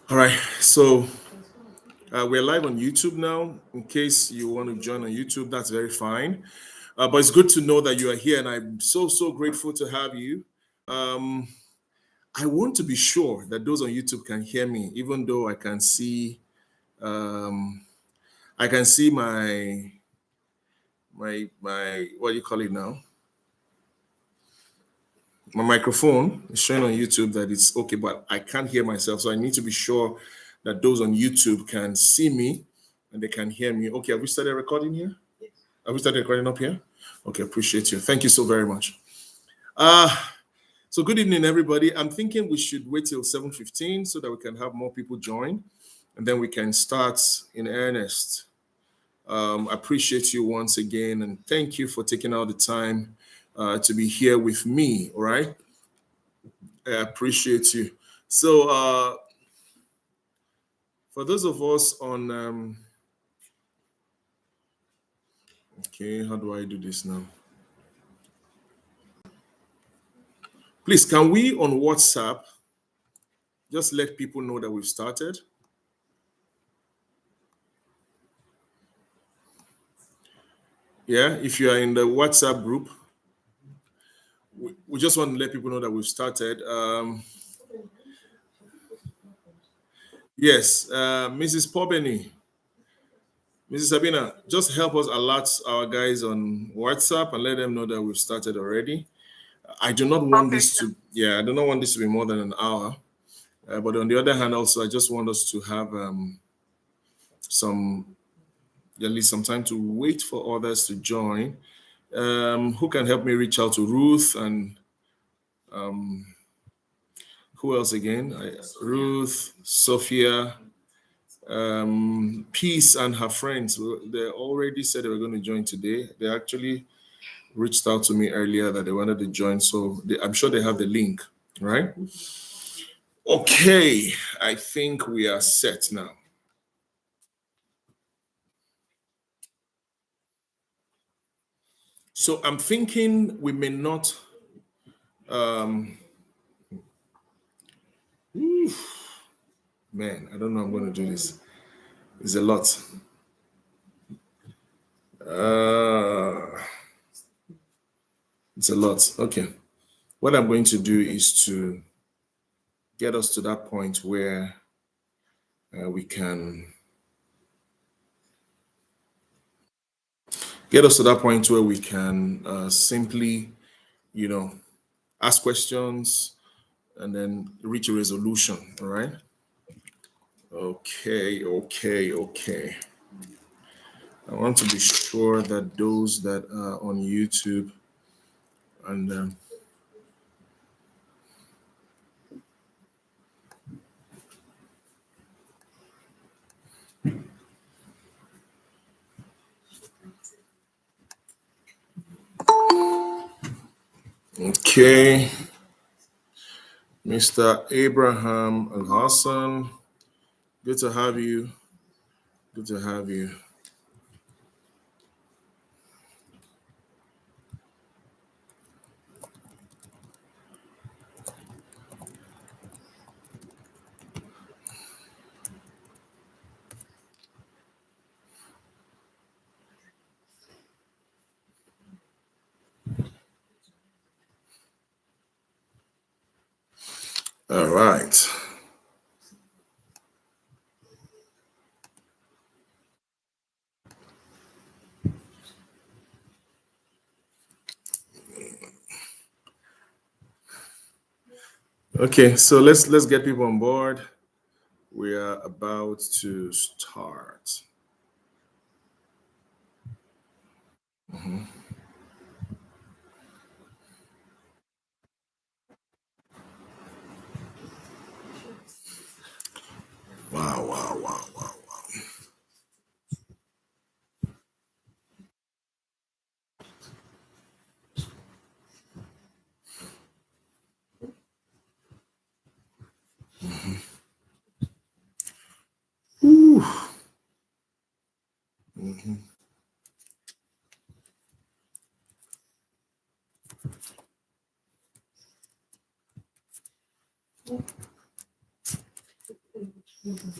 All right, so we're live on YouTube now. In case you want to join on YouTube, that's very fine. But it's good to know that you are here, and I'm so grateful to have you. Um, I want to be sure that those on YouTube can hear me, even though um, I can see my what do you call it now? My microphone is showing on YouTube that it's okay, but I can't hear myself. So I need to be sure that those on YouTube can see me and they can hear me. Okay, have we started recording here? Have we started recording up here? Okay, appreciate you. Thank you so very much. Uh, so good evening, everybody. I'm thinking we should wait till 7:15 so that we can have more people join and then we can start in earnest. I appreciate you once again and thank you for taking out the time to be here with me, all right? I appreciate you. So, for those of us on, okay, how do I do this now? Please, can we on WhatsApp just let people know that we've started? Yeah, if you are in the WhatsApp group, we just want to let people know that we've started. Yes, Mrs. Pobeny, Mrs. Sabina, just help us alert our guys on WhatsApp and let them know that we've started already. I do not want this to, yeah, I do not want this to be more than an hour. But on the other hand, also, I just want us to have some, at least some time to wait for others to join. Who can help me reach out to Ruth and um, who else again? Ruth, Sophia, Peace, and her friends. They already said they were going to join today. They actually reached out to me earlier that they wanted to join, so I'm sure they have the link, right? Okay, I think we are set now. So I'm thinking we may not. Man, I don't know. I'm going to do this. It's a lot. It's a lot. Okay. What I'm going to do is to get us to that point where we can simply, ask questions and then reach a resolution. All right. Okay. I want to be sure that those that are on YouTube and okay, Mr. Abraham Al Hassan, good to have you. Good to have you. All right. Okay, so let's get people on board. We are about to start. Mhm. Wow. Ooh. Mhm. Mm-hmm.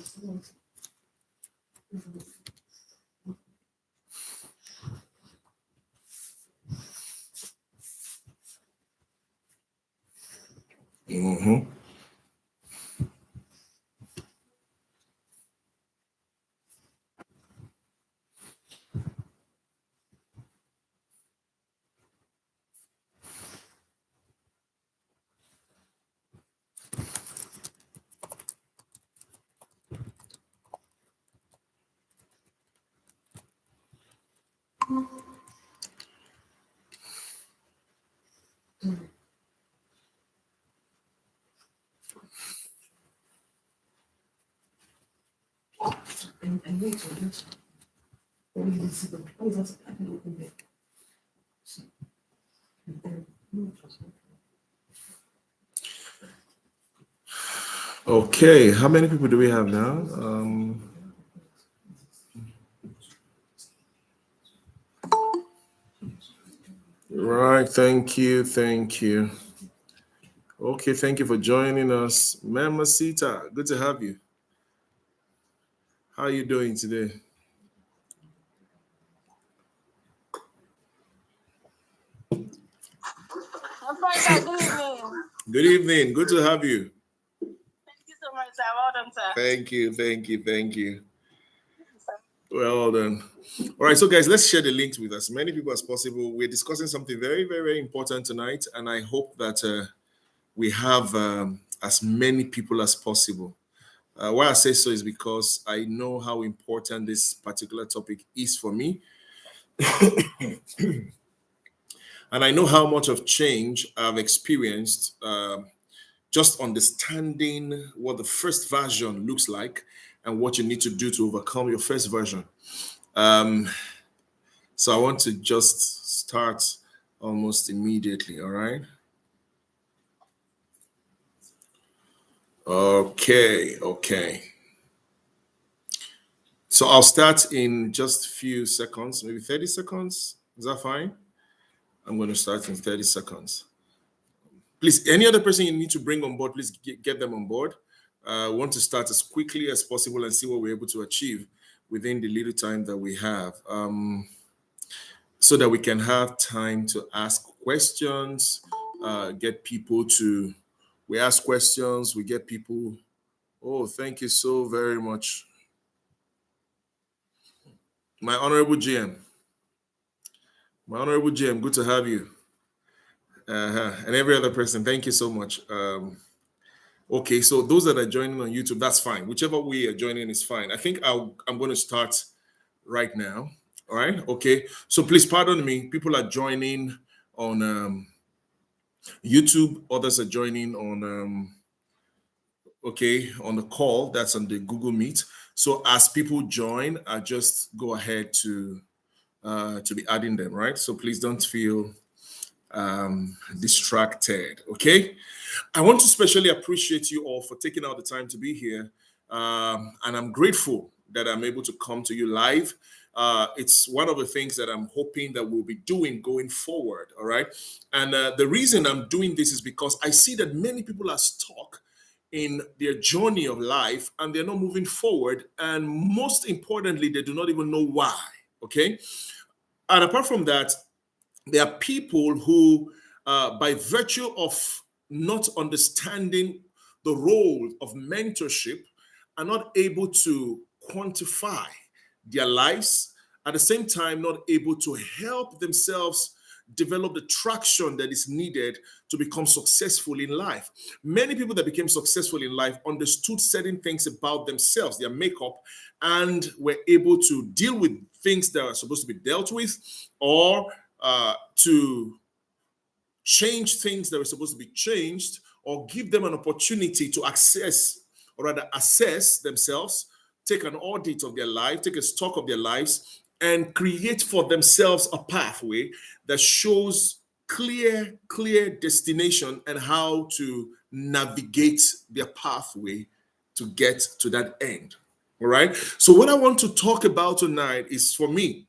Okay, how many people do we have now? Right, thank you, thank you. Okay, thank you for joining us. Mamacita, good to have you. How are you doing today? I'm fine, sir. Good evening. Good evening, good to have you. Thank you so much, sir. Well done, sir. Thank you, thank you, thank you. Well done. All right, so guys, let's share the links with as many people as possible. We're discussing something very, very, very important tonight, and I hope that we have as many people as possible. Why I say so is because I know how important this particular topic is for me, and I know how much of change I've experienced just understanding what the first version looks like and what you need to do to overcome your first version. Um, so I want to just start almost immediately. All right. Okay. So I'll start in just a few seconds, maybe 30 seconds. Is that fine? I'm going to start in 30 seconds. Please, any other person you need to bring on board, please get them on board. I want to start as quickly as possible and see what we're able to achieve within the little time that we have, so that we can have time to ask questions, get people to, we ask questions, we get people. Oh, thank you so very much. My honorable GM, good to have you. And every other person, thank you so much. Okay, so those that are joining on YouTube, that's fine. Whichever way you're joining is fine. I think I'm going to start right now. All right. Okay. So please pardon me. People are joining on YouTube. Others are joining on on the call. That's on the Google Meet. So as people join, I just go ahead to be adding them. Right. So please don't feel distracted. Okay. I want to especially appreciate you all for taking out the time to be here. And I'm grateful that I'm able to come to you live. It's one of the things that I'm hoping that we'll be doing going forward. All right. And the reason I'm doing this is because I see that many people are stuck in their journey of life and they're not moving forward. And most importantly, they do not even know why. Okay. And apart from that, there are people who, by virtue of not understanding the role of mentorship, are not able to quantify their lives, at the same time, not able to help themselves develop the traction that is needed to become successful in life. Many people that became successful in life understood certain things about themselves, their makeup, and were able to deal with things that are supposed to be dealt with, or to change things that were supposed to be changed, or give them an opportunity to access, or rather assess themselves, take an audit of their life, take a stock of their lives, and create for themselves a pathway that shows clear destination and how to navigate their pathway to get to that end. All right. So what I want to talk about tonight is, for me,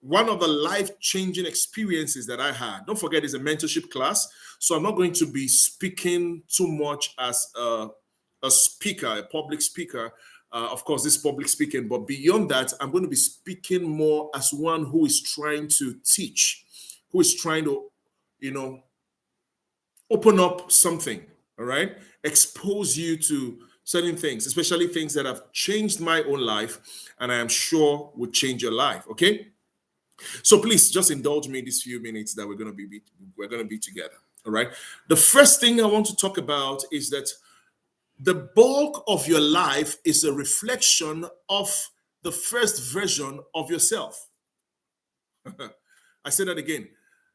one of the life-changing experiences that I had. Don't forget, it's a mentorship class, so I'm not going to be speaking too much as a a speaker, a public speaker. Of course, this public speaking, but beyond that, I'm going to be speaking more as one who is trying to teach, who is trying to, open up something, all right? Expose you to certain things, especially things that have changed my own life, and I am sure would change your life, okay? So please just indulge me these few minutes that we're going to be together, all right? The first thing I want to talk about is that the bulk of your life is a reflection of the first version of yourself. I say that again.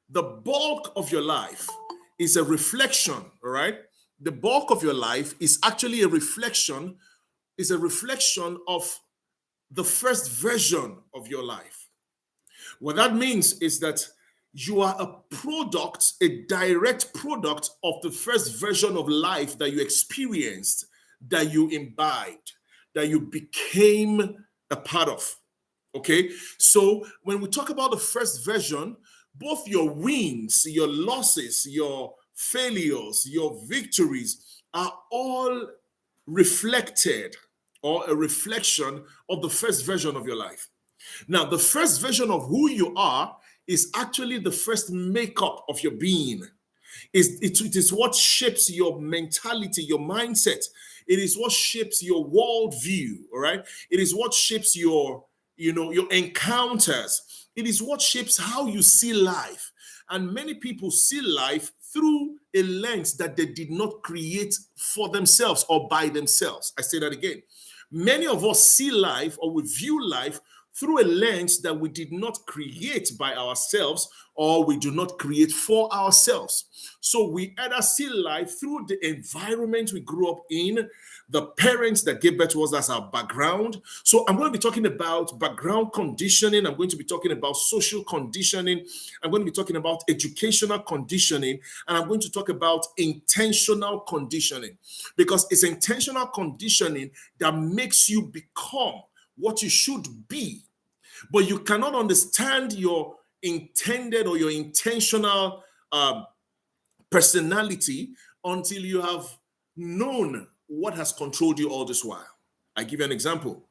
The bulk of your life is a reflection, all right? The bulk of your life is actually a reflection of the first version of your life. What that means is that you are a direct product of the first version of life that you experienced, that you imbibed, that you became a part of. Okay? So when we talk about the first version, both your wins, your losses, your failures, your victories are all reflected or a reflection of the first version of your life. Now, the first version of who you are is actually the first makeup of your being. It is what shapes your mentality, your mindset. It is what shapes your worldview, all right? It is what shapes your encounters. It is what shapes how you see life. And many people see life through a lens that they did not create for themselves or by themselves. I say that again. Many of us see life, or we view life through a lens that we did not create by ourselves, or we do not create for ourselves. So we either see life through the environment we grew up in, the parents that gave birth to us as our background. So I'm going to be talking about background conditioning. I'm going to be talking about social conditioning. I'm going to be talking about educational conditioning. And I'm going to talk about intentional conditioning, because it's intentional conditioning that makes you become what you should be. But you cannot understand your intended or your intentional personality until you have known what has controlled you all this while. I give you an example.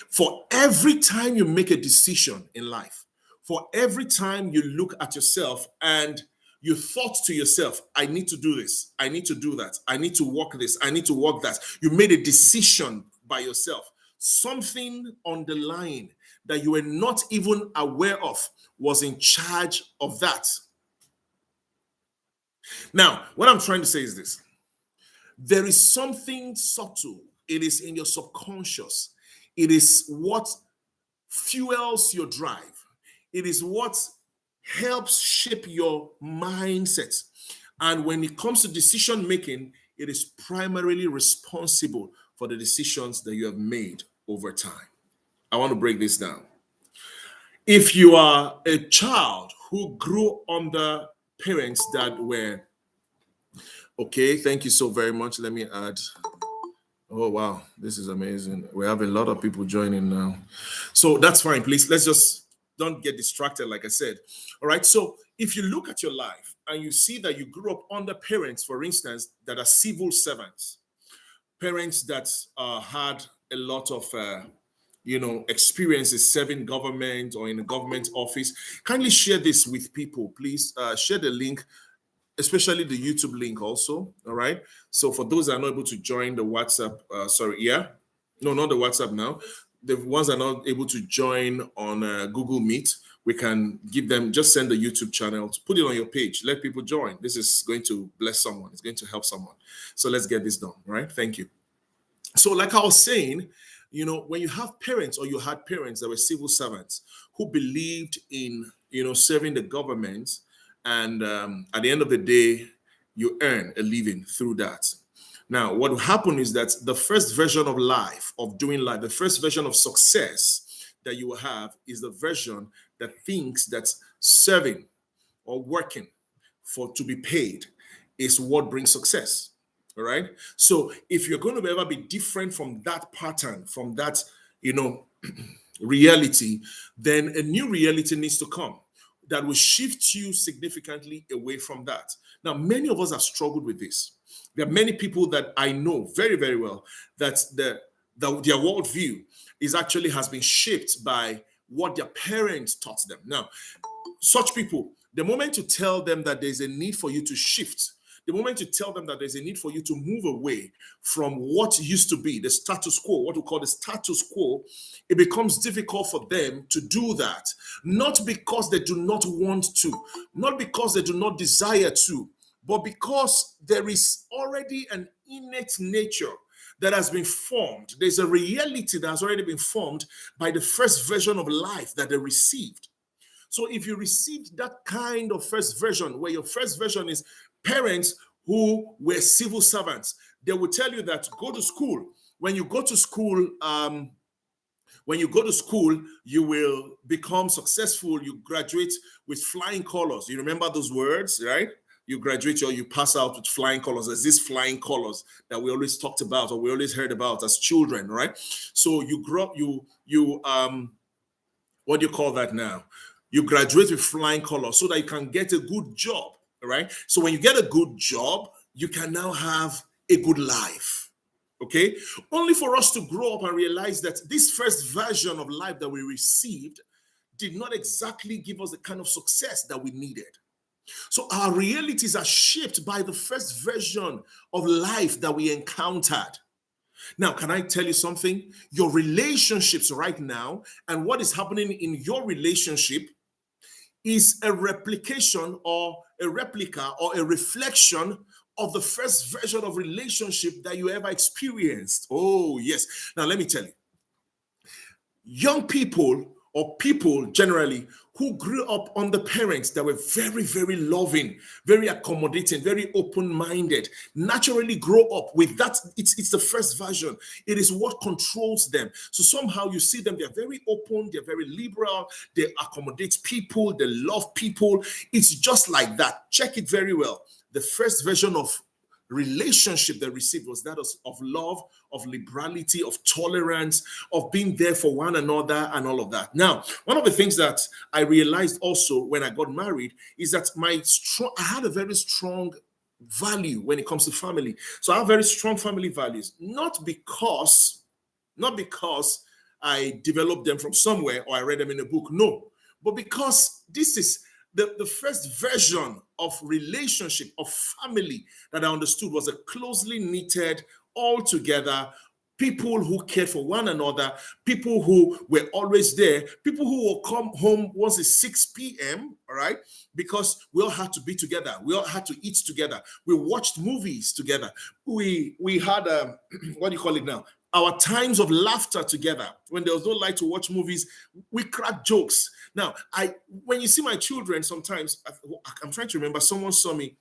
For every time you make a decision in life, for every time you look at yourself and you thought to yourself, I need to do this, I need to do that, I need to walk this, I need to walk that. You made a decision by yourself. Something underlying that you were not even aware of was in charge of that. Now, what I'm trying to say is this. There is something subtle. It is in your subconscious. It is what fuels your drive. It is what helps shape your mindset. And when it comes to decision making, it is primarily responsible for the decisions that you have made over time. I want to break this down. If you are a child who grew under parents that were, okay, thank you so very much. Let me add. Oh, wow. This is amazing. We have a lot of people joining now. So that's fine. Please, let's just don't get distracted, like I said. All right. So if you look at your life and you see that you grew up under parents, for instance, that are civil servants, parents that had a lot of experiences serving government or in a government office, kindly share this with people. Please share the link, especially the YouTube link also. All right. So for those that are not able to join the WhatsApp, no, not the WhatsApp now. The ones that are not able to join on Google Meet, we can give them, just send the YouTube channel, to put it on your page, let people join. This is going to bless someone. It's going to help someone. So let's get this done. Right. Thank you. So like I was saying, when you have parents, or you had parents that were civil servants who believed in, serving the government, and at the end of the day, you earn a living through that. Now, what will happen is that the first version of life, of doing life, the first version of success that you will have is the version that thinks that serving or working to be paid is what brings success. All right. So if you're going to ever be different from that pattern, from that, reality, then a new reality needs to come. that will shift you significantly away from that. Now, many of us have struggled with this. There are many people that I know very, very well that their worldview has been shaped by what their parents taught them. Now, such people, the moment you tell them that there's a need for you to shift, the moment you tell them that there's a need for you to move away from what used to be the status quo, what we call the status quo, it becomes difficult for them to do that. Not because they do not want to, not because they do not desire to, but because there is already an innate nature that has been formed. There's a reality that has already been formed by the first version of life that they received. So if you received that kind of first version, where your first version is parents who were civil servants, they will tell you that go to school. When you go to school, you will become successful. You graduate with flying colors. You remember those words, right? You graduate or you pass out with flying colors. There's these flying colors that we always talked about or we always heard about as children, right? So you grow up, what do you call that now? You graduate with flying colors so that you can get a good job, right? So when you get a good job, you can now have a good life, okay? Only for us to grow up and realize that this first version of life that we received did not exactly give us the kind of success that we needed. So our realities are shaped by the first version of life that we encountered. Now, can I tell you something? Your relationships right now and what is happening in your relationship is a replication or a replica or a reflection of the first version of relationship that you ever experienced. Oh, yes. Now, let me tell you. Young people or people generally who grew up under parents that were very, very loving, very accommodating, very open-minded, naturally grow up with that. It's the first version. It is what controls them. So somehow you see them, they're very open, they're very liberal, they accommodate people, they love people. It's just like that. Check it very well. The first version of relationship they received was that of love, of liberality, of tolerance, of being there for one another and all of that. Now, one of the things that I realized also when I got married is that I had a very strong value when it comes to family. So I have very strong family values, not because I developed them from somewhere or I read them in a book, no, but because this is the first version of relationship, of family that I understood was a closely knitted, all together, people who cared for one another, people who were always there, people who will come home once it's 6 p.m., all right? Because we all had to be together. We all had to eat together. We watched movies together. We had, what do you call it now? Our times of laughter together. When there was no light to watch movies, we cracked jokes. Now, when you see my children, sometimes I'm trying to remember. Someone saw me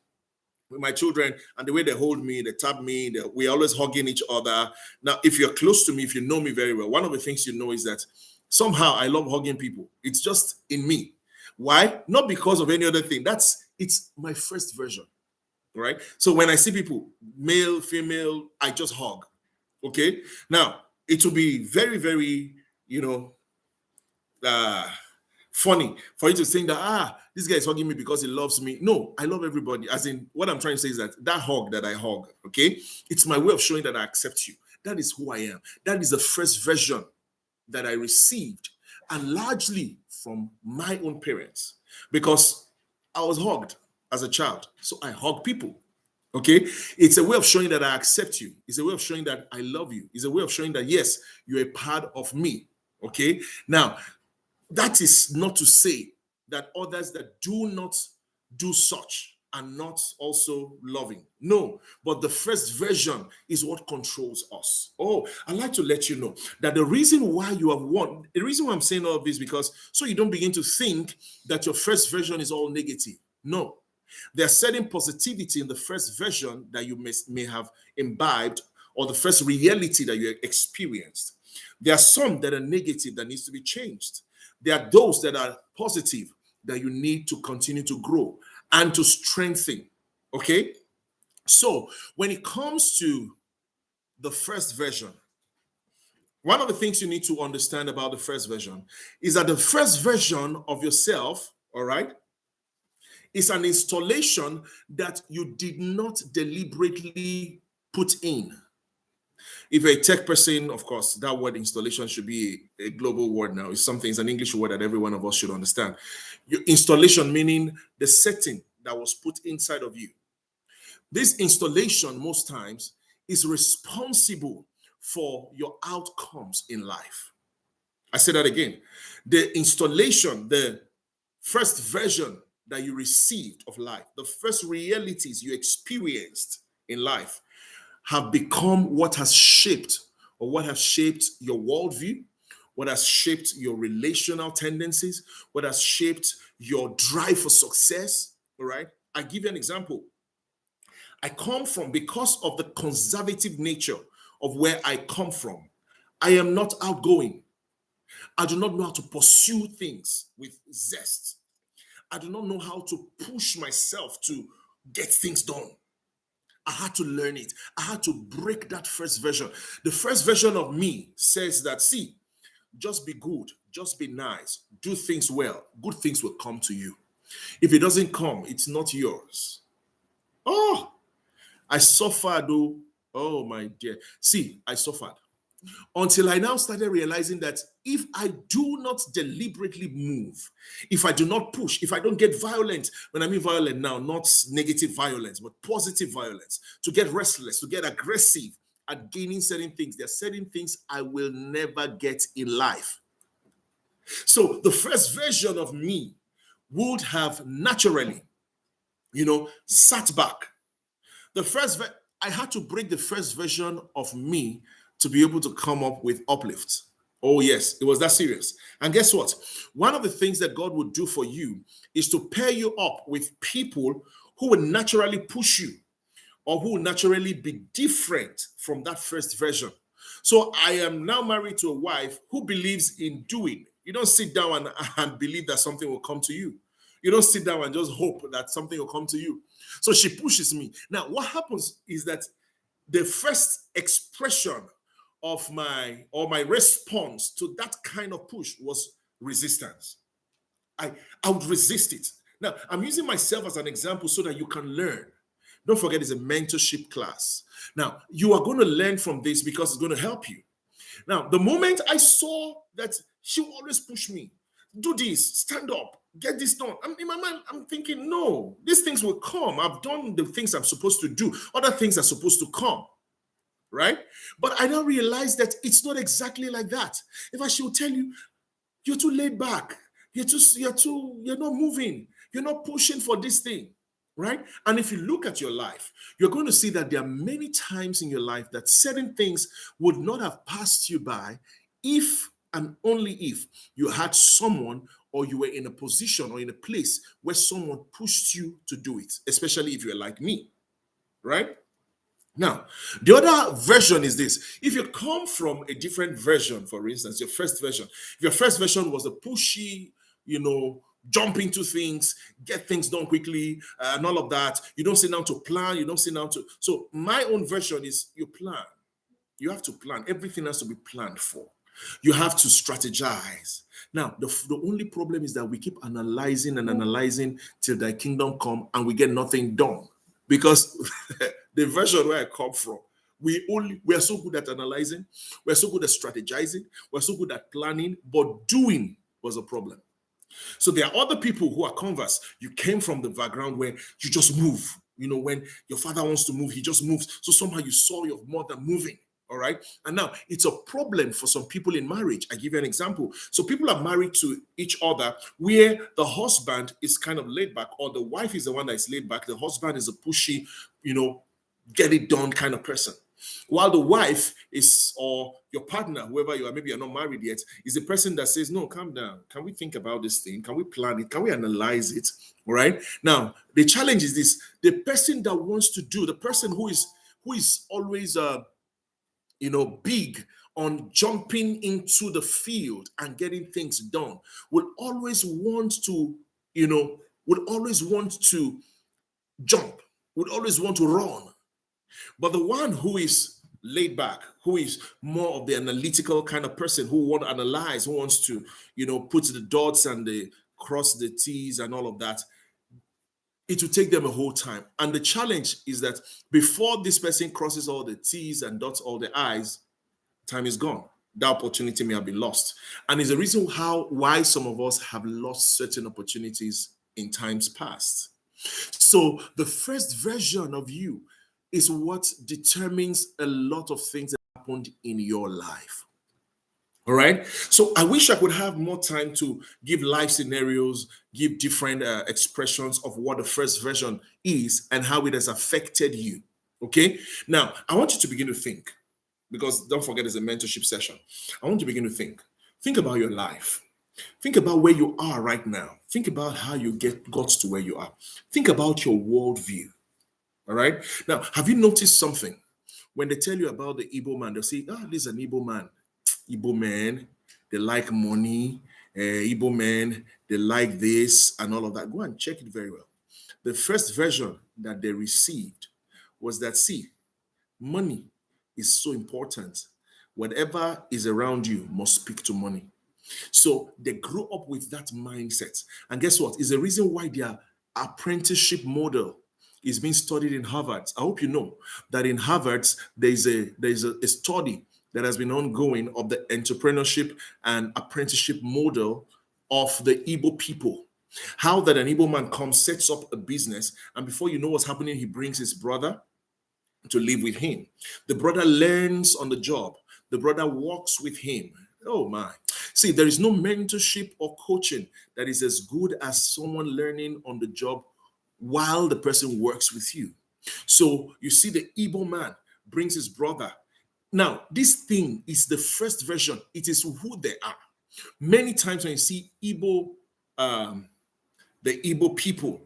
with my children, and the way they hold me, they tap me, we're always hugging each other. Now, if you're close to me, if you know me very well, one of the things you know is that somehow I love hugging people. It's just in me. Why? Not because of any other thing. It's my first version, right? So when I see people, male, female, I just hug. Okay, now it will be very, very, funny for you to think that this guy is hugging me because he loves me. No, I love everybody. As in, what I'm trying to say is that hug that I hug, okay, it's my way of showing that I accept you. That is who I am. That is the first version that I received, and largely from my own parents, because I was hugged as a child, so I hug people. Okay, it's a way of showing that I accept you. It's a way of showing that I love you. It's a way of showing that, yes, you're a part of me. Okay, now that is not to say that others that do not do such are not also loving. No, but the first version is what controls us. Oh, I'd like to let you know that the reason why you have won, the reason why I'm saying all of this, because so you don't begin to think that your first version is all negative. No. There's certain positivity in the first version that you may have imbibed, or the first reality that you experienced. There are some that are negative that needs to be changed. There are those that are positive that you need to continue to grow and to strengthen. Okay? So when it comes to the first version, one of the things you need to understand about the first version is that the first version of yourself, all right, is an installation that you did not deliberately put in. If you're a tech person, of course, that word installation should be a global word now. It's an English word that every one of us should understand. Your installation meaning the setting that was put inside of you. This installation, most times, is responsible for your outcomes in life. I say that again. The installation, the first version that you received of life, the first realities you experienced in life have become what has shaped your worldview, what has shaped your relational tendencies, what has shaped your drive for success. All right. I give you an example. I come from, because of the conservative nature of where I come from, I am not outgoing. I do not know how to pursue things with zest. I do not know how to push myself to get things done. I had to learn it. I had to break that first version. The first version of me says that, see, just be good, just be nice, do things well. Good things will come to you. If it doesn't come, it's not yours. Oh, I suffered, though. Oh, my dear. See, I suffered until I now started realizing that if I do not deliberately move, if I do not push, if I don't get violent, when I mean violent now, not negative violence, but positive violence, to get restless, to get aggressive at gaining certain things, there are certain things I will never get in life. So the first version of me would have naturally, sat back. I had to break the first version of me to be able to come up with UpLift. Oh, yes, it was that serious. And guess what? One of the things that God would do for you is to pair you up with people who will naturally push you, or who will naturally be different from that first version. So I am now married to a wife who believes in doing. You don't sit down and believe that something will come to you. You don't sit down and just hope that something will come to you. So she pushes me. Now, what happens is that the first expression of my response to that kind of push was resistance. I would resist it. Now, I'm using myself as an example so that you can learn. Don't forget, it's a mentorship class. Now, you are going to learn from this because it's going to help you. Now, the moment I saw that she would always push me, do this, stand up, get this done. In my mind, I'm thinking, no, these things will come. I've done the things I'm supposed to do. Other things are supposed to come, right? But I now realize that it's not exactly like that. If I should tell you, you're too laid back, you're not moving, you're not pushing for this thing, right? And if you look at your life, you're going to see that there are many times in your life that certain things would not have passed you by if and only if you had someone, or you were in a position or in a place where someone pushed you to do it, especially if you're like me, right? Now, the other version is this. If you come from a different version, for instance, if your first version was a pushy, jump into things, get things done quickly, and all of that, you don't sit down to plan, you don't sit down to. So my own version is you plan. You have to plan. Everything has to be planned for. You have to strategize. Now, the only problem is that we keep analyzing and analyzing till thy kingdom come, and we get nothing done. Because the version where I come from, we are so good at analyzing, we're so good at strategizing, we're so good at planning, but doing was a problem. So there are other people who are converse. You came from the background where you just move. When your father wants to move, he just moves. So somehow you saw your mother moving. All right. And now it's a problem for some people in marriage. I give you an example. So people are married to each other where the husband is kind of laid back, or the wife is the one that is laid back. The husband is a pushy, get it done kind of person. While the wife is, or your partner, whoever you are, maybe you're not married yet, is the person that says, no, calm down. Can we think about this thing? Can we plan it? Can we analyze it? All right. Now, the challenge is this: the person that wants to do, the person who is always big on jumping into the field and getting things done, would always want to jump, would always want to run. But the one who is laid back, who is more of the analytical kind of person, who wants to analyze, who wants to, put the dots and the cross the T's and all of that, it will take them a whole time. And the challenge is that before this person crosses all the T's and dots all the I's, time is gone. That opportunity may have been lost. And it's a reason why some of us have lost certain opportunities in times past. So the first version of you is what determines a lot of things that happened in your life. All right. So I wish I could have more time to give life scenarios, give different expressions of what the first version is and how it has affected you. Okay. Now, I want you to begin to think, because don't forget it's a mentorship session. I want you to begin to think. Think about your life. Think about where you are right now. Think about how you got to where you are. Think about your worldview. All right. Now, have you noticed something? When they tell you about the Igbo man, they'll say, this is an Igbo man. Igbo men, they like money. Igbo men, they like this and all of that. Go and check it very well. The first version that they received was that, see, money is so important. Whatever is around you must speak to money. So they grew up with that mindset. And guess what? It's the reason why their apprenticeship model is being studied in Harvard. I hope you know that in Harvard, there's a study that has been ongoing of the entrepreneurship and apprenticeship model of the Igbo people. How that an Igbo man comes, sets up a business, and before you know what's happening, he brings his brother to live with him. The brother learns on the job. The brother walks with him. Oh my. See, there is no mentorship or coaching that is as good as someone learning on the job while the person works with you. So you see the Igbo man brings his brother. Now, this thing is the first version. It is who they are. Many times when you see Igbo, the Igbo people,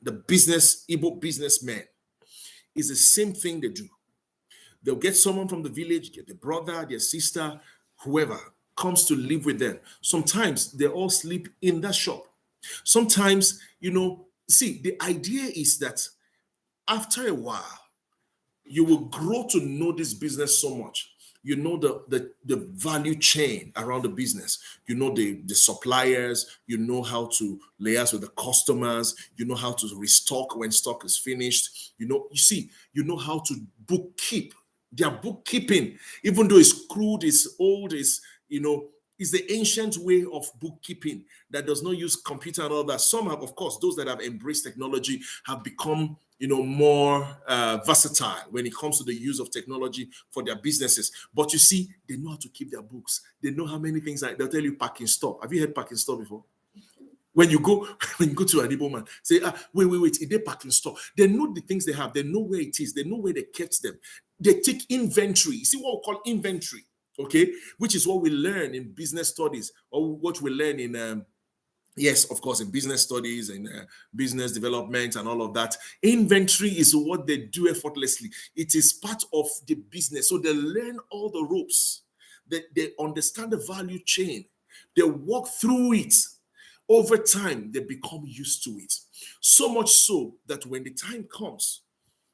the Igbo businessmen, is the same thing they do. They'll get someone from the village, get their brother, their sister, whoever comes to live with them. Sometimes they all sleep in that shop. Sometimes, see, the idea is that after a while, you will grow to know this business so much. You know the value chain around the business. You know the suppliers. You know how to liaise with the customers. You know how to restock when stock is finished. You know how to bookkeep. Their bookkeeping, even though it's crude, it's old, is the ancient way of bookkeeping that does not use computer and all that. Some have, of course, those that have embraced technology have become more versatile when it comes to the use of technology for their businesses. But you see, they know how to keep their books. They know how many things they'll tell you parking stop. Have you heard parking stop before? When you go to an Igbo man, say, wait, is there parking stop? They know the things they have. They know where it is. They know where they kept them. They take inventory. You see what we call inventory, okay? Which is what we learn in business studies, or what we learn in yes, of course, in business studies and business development and all of that. Inventory is what they do effortlessly. It is part of the business. So they learn all the ropes. They understand the value chain. They walk through it. Over time, they become used to it. So much so that when the time comes,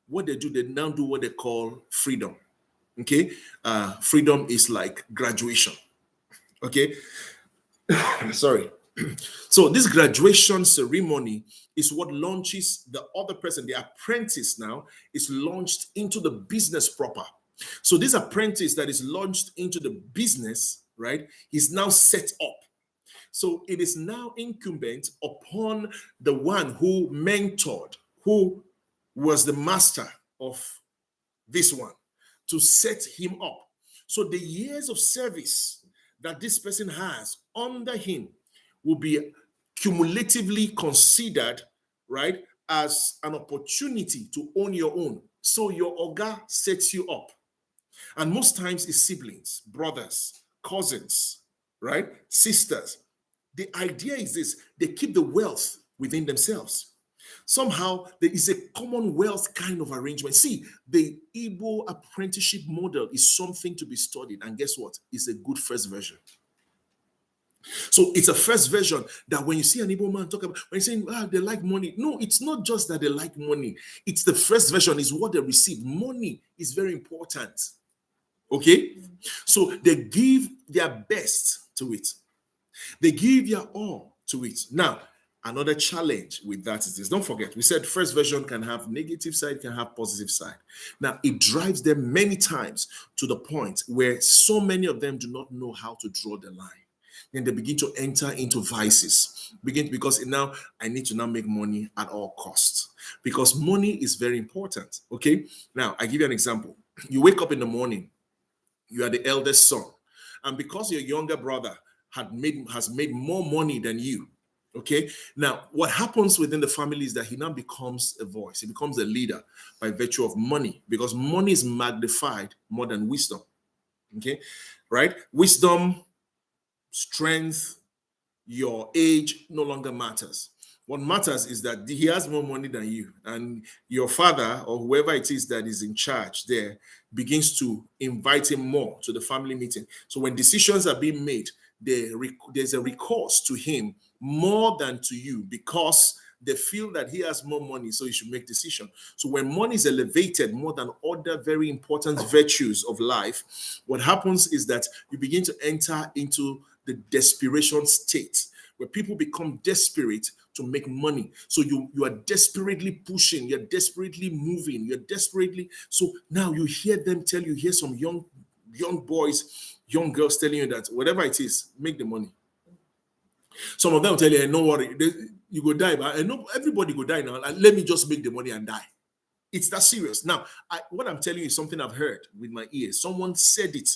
what they do, they now do what they call freedom. Okay? Freedom is like graduation. Okay? Sorry. So this graduation ceremony is what launches the other person, the apprentice now, is launched into the business proper. So this apprentice that is launched into the business, right, is now set up. So it is now incumbent upon the one who mentored, who was the master of this one, to set him up. So the years of service that this person has under him will be cumulatively considered, right, as an opportunity to own your own. So your Oga sets you up. And most times it's siblings, brothers, cousins, right, sisters. The idea is this: they keep the wealth within themselves. Somehow there is a commonwealth kind of arrangement. See, the Igbo apprenticeship model is something to be studied. And guess what? It's a good first version. So it's a first version that when you see an Igbo man talk about, when you're saying, they like money. No, it's not just that they like money. It's the first version, is what they receive. Money is very important. Okay? So they give their best to it. They give their all to it. Now, Another challenge with that is this. Don't forget, we said first version can have negative side, can have positive side. Now, it drives them many times to the point where so many of them do not know how to draw the line. Then they begin to enter into vices. Because now I need to now make money at all costs. Because money is very important. Okay. Now, I give you an example. You wake up in the morning, you are the eldest son, and because your younger brother has made more money than you. Okay. Now, what happens within the family is that he now becomes a voice. He becomes a leader by virtue of money, because money is magnified more than wisdom. Okay. Right? Wisdom, strength, your age no longer matters. What matters is that he has more money than you, and your father or whoever it is that is in charge there begins to invite him more to the family meeting. So when decisions are being made, there's a recourse to him more than to you, because they feel that he has more money, so he should make decision. So when money is elevated more than other very important virtues of life, what happens is that you begin to enter into the desperation state, where people become desperate to make money. So you are desperately pushing, you're desperately moving, you're desperately. So now you hear them tell you, hear some young boys, young girls telling you that whatever it is, make the money. Some of them will tell you, hey, no worry, you go die, but I know everybody go die now. Let me just make the money and die. It's that serious. Now, what I'm telling you is something I've heard with my ears. Someone said it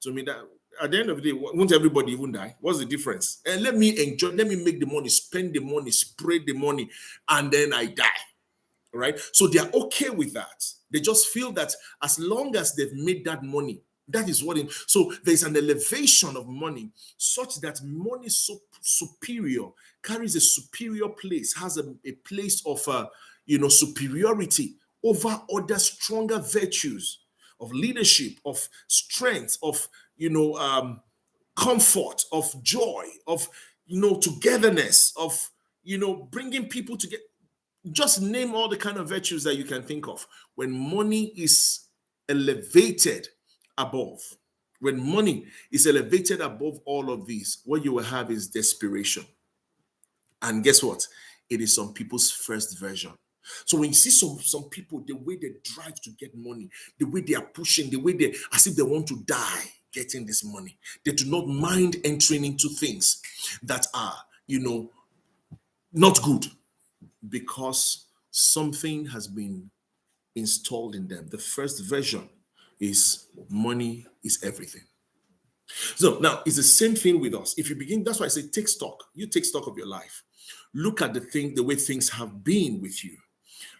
to me that at the end of the day, won't everybody even die? What's the difference? And let me enjoy, let me make the money, spend the money, spread the money, and then I die. Right? So they are okay with that. They just feel that as long as they've made that money, that is what so there's an elevation of money such that money so superior, carries a superior place, has a place of superiority over other stronger virtues of leadership, of strength, of comfort, of joy, of togetherness, of bringing people together. Just name all the kind of virtues that you can think of. When money is elevated above, when money is elevated above all of these, what you will have is desperation. And guess what? It is some people's first version. So when you see some people, the way they drive to get money, the way they are pushing, the way they, as if they want to die getting this money, they do not mind entering into things that are, not good, because something has been installed in them. The first version is money is everything. So now it's the same thing with us. If you begin, that's why I say take stock. You take stock of your life. Look at the way things have been with you.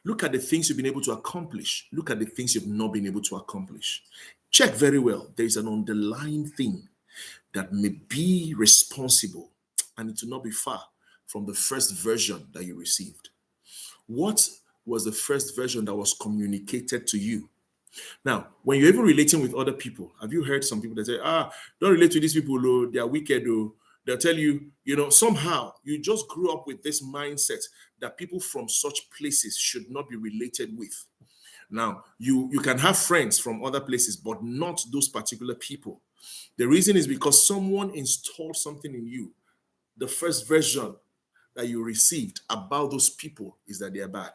Look at the things you've been able to accomplish. Look at the things you've not been able to accomplish. Check very well. There is an underlying thing that may be responsible, and it will not be far from the first version that you received. What was the first version that was communicated to you? Now, when you're even relating with other people, have you heard some people that say, don't relate to these people, oh, they are wicked, oh. They'll tell you, somehow you just grew up with this mindset that people from such places should not be related with. Now, you can have friends from other places, but not those particular people. The reason is because someone installed something in you. The first version that you received about those people is that they are bad.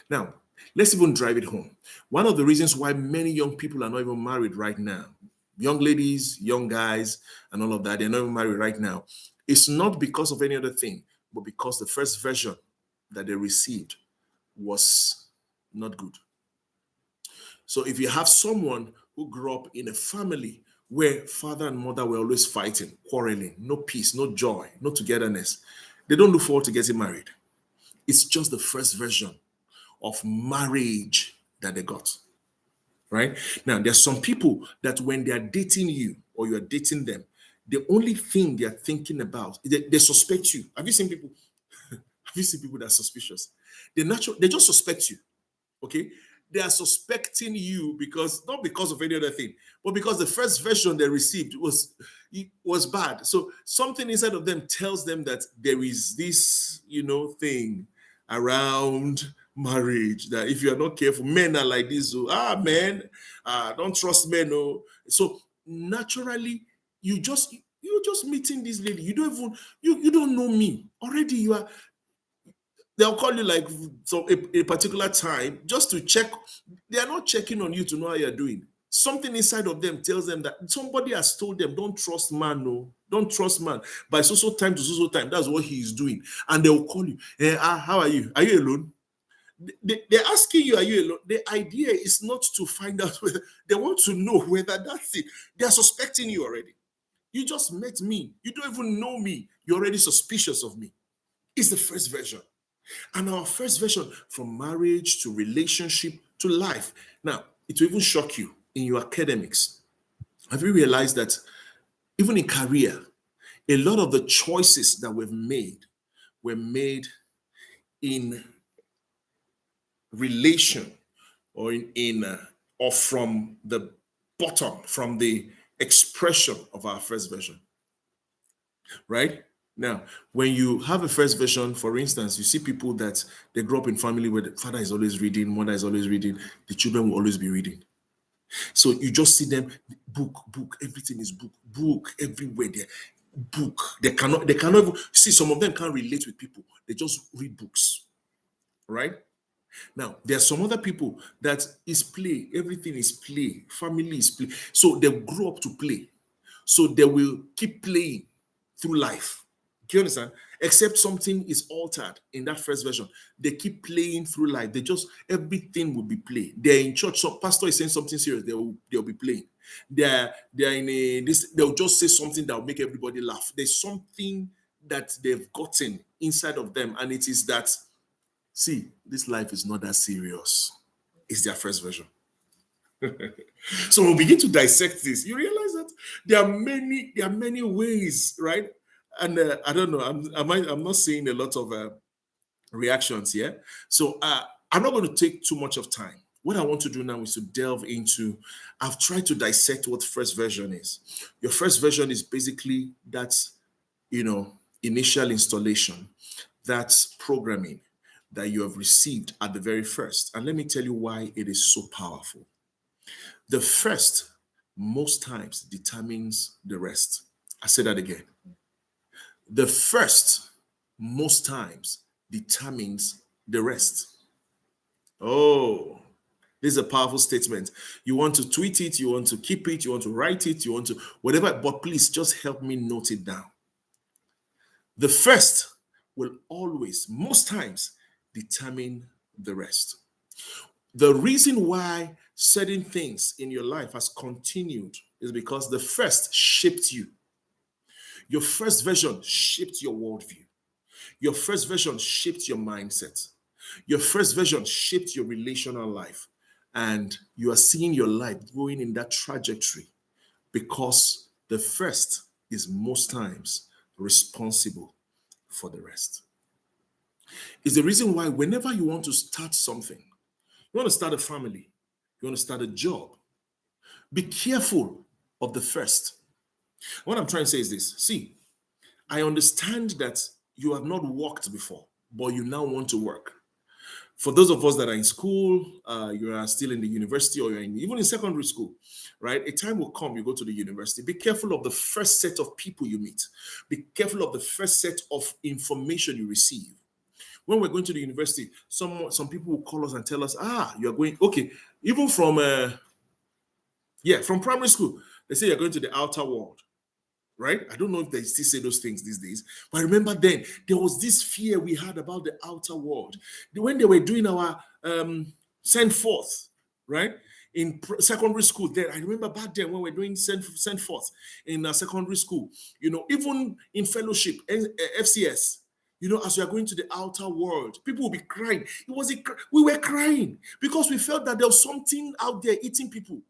Now, let's even drive it home. One of the reasons why many young people are not even married right now, young ladies, young guys, and all of that, they're not even married right now, it's not because of any other thing, but because the first version that they received was not good. So if you have someone who grew up in a family where father and mother were always fighting, quarreling, no peace, no joy, no togetherness, they don't look forward to getting married. It's just the first version of marriage that they got. Right? Now, there's some people that when they are dating you or you are dating them, the only thing they are thinking about, they suspect you. Have you seen people? Have you seen people that are suspicious? They just suspect you. Okay? They are suspecting you not because of any other thing, but because the first version they received was bad. So something inside of them tells them that there is this, thing around marriage, that if you are not careful, men are like this. Men, don't trust men. Oh. So naturally, you're just meeting this lady. You don't even, you don't know me. Already you are They'll call you like so a particular time just to check. They are not checking on you to know how you're doing. Something inside of them tells them that somebody has told them, don't trust man, no, don't trust man. By so time to so time, that's what he is doing. And they will call you, how are you? Are you alone? They're asking you, are you alone? The idea is not to find out whether they want to know whether that's it. They are suspecting you already. You just met me. You don't even know me. You're already suspicious of me. It's the first version. And our first version, from marriage to relationship to life. Now, it will even shock you in your academics. Have you realized that even in career, a lot of the choices that we've made were made in relation or or from the bottom, from the expression of our first version, right? Now, when you have a first version, for instance, you see people that they grow up in family where the father is always reading, mother is always reading, the children will always be reading. So you just see them book, everything is book everywhere there. Book. They cannot even see, some of them can't relate with people. They just read books, right? Now, there are some other people that is play, everything is play, family is play. So they grow up to play. So they will keep playing through life. Do you understand? Except something is altered in that first version. They keep playing through life. They just, everything will be play. They're in church, so pastor is saying something serious, they'll be playing. They're in they'll just say something that will make everybody laugh. There's something that they've gotten inside of them, and it is that, see, this life is not that serious. It's their first version. So when we begin to dissect this, you realize that there are many ways, right? And I don't know, I'm not seeing a lot of reactions here. So I'm not going to take too much of time. What I want to do now is to delve into, I've tried to dissect what first version is. Your first version is basically that, initial installation, that's programming that you have received at the very first. And let me tell you why it is so powerful. The first, most times, determines the rest. I say that again. The first, most times, determines the rest. Oh, this is a powerful statement. You want to tweet it, you want to keep it, you want to write it, you want to whatever, but please just help me note it down. The first will always, most times, determine the rest. The reason why certain things in your life has continued is because the first shaped you. Your first version shaped your worldview. Your first version shaped your mindset. Your first version shaped your relational life. And you are seeing your life going in that trajectory because the first is most times responsible for the rest. It's the reason why whenever you want to start something, you want to start a family, you want to start a job, be careful of the first. What I'm trying to say is this. See, I understand that you have not worked before, but you now want to work. For those of us that are in school, you are still in the university, or you're even in secondary school, right? A time will come, you go to the university. Be careful of the first set of people you meet. Be careful of the first set of information you receive. When we're going to the university, some people will call us and tell us, you're going, okay, even from primary school, they say you're going to the outer world, right? I don't know if they still say those things these days, but I remember then there was this fear we had about the outer world. When they were doing our send forth, right? In secondary school, then I remember back then when we were doing send forth in secondary school, even in fellowship, FCS, as we are going to the outer world, people will be crying. We were crying because we felt that there was something out there eating people.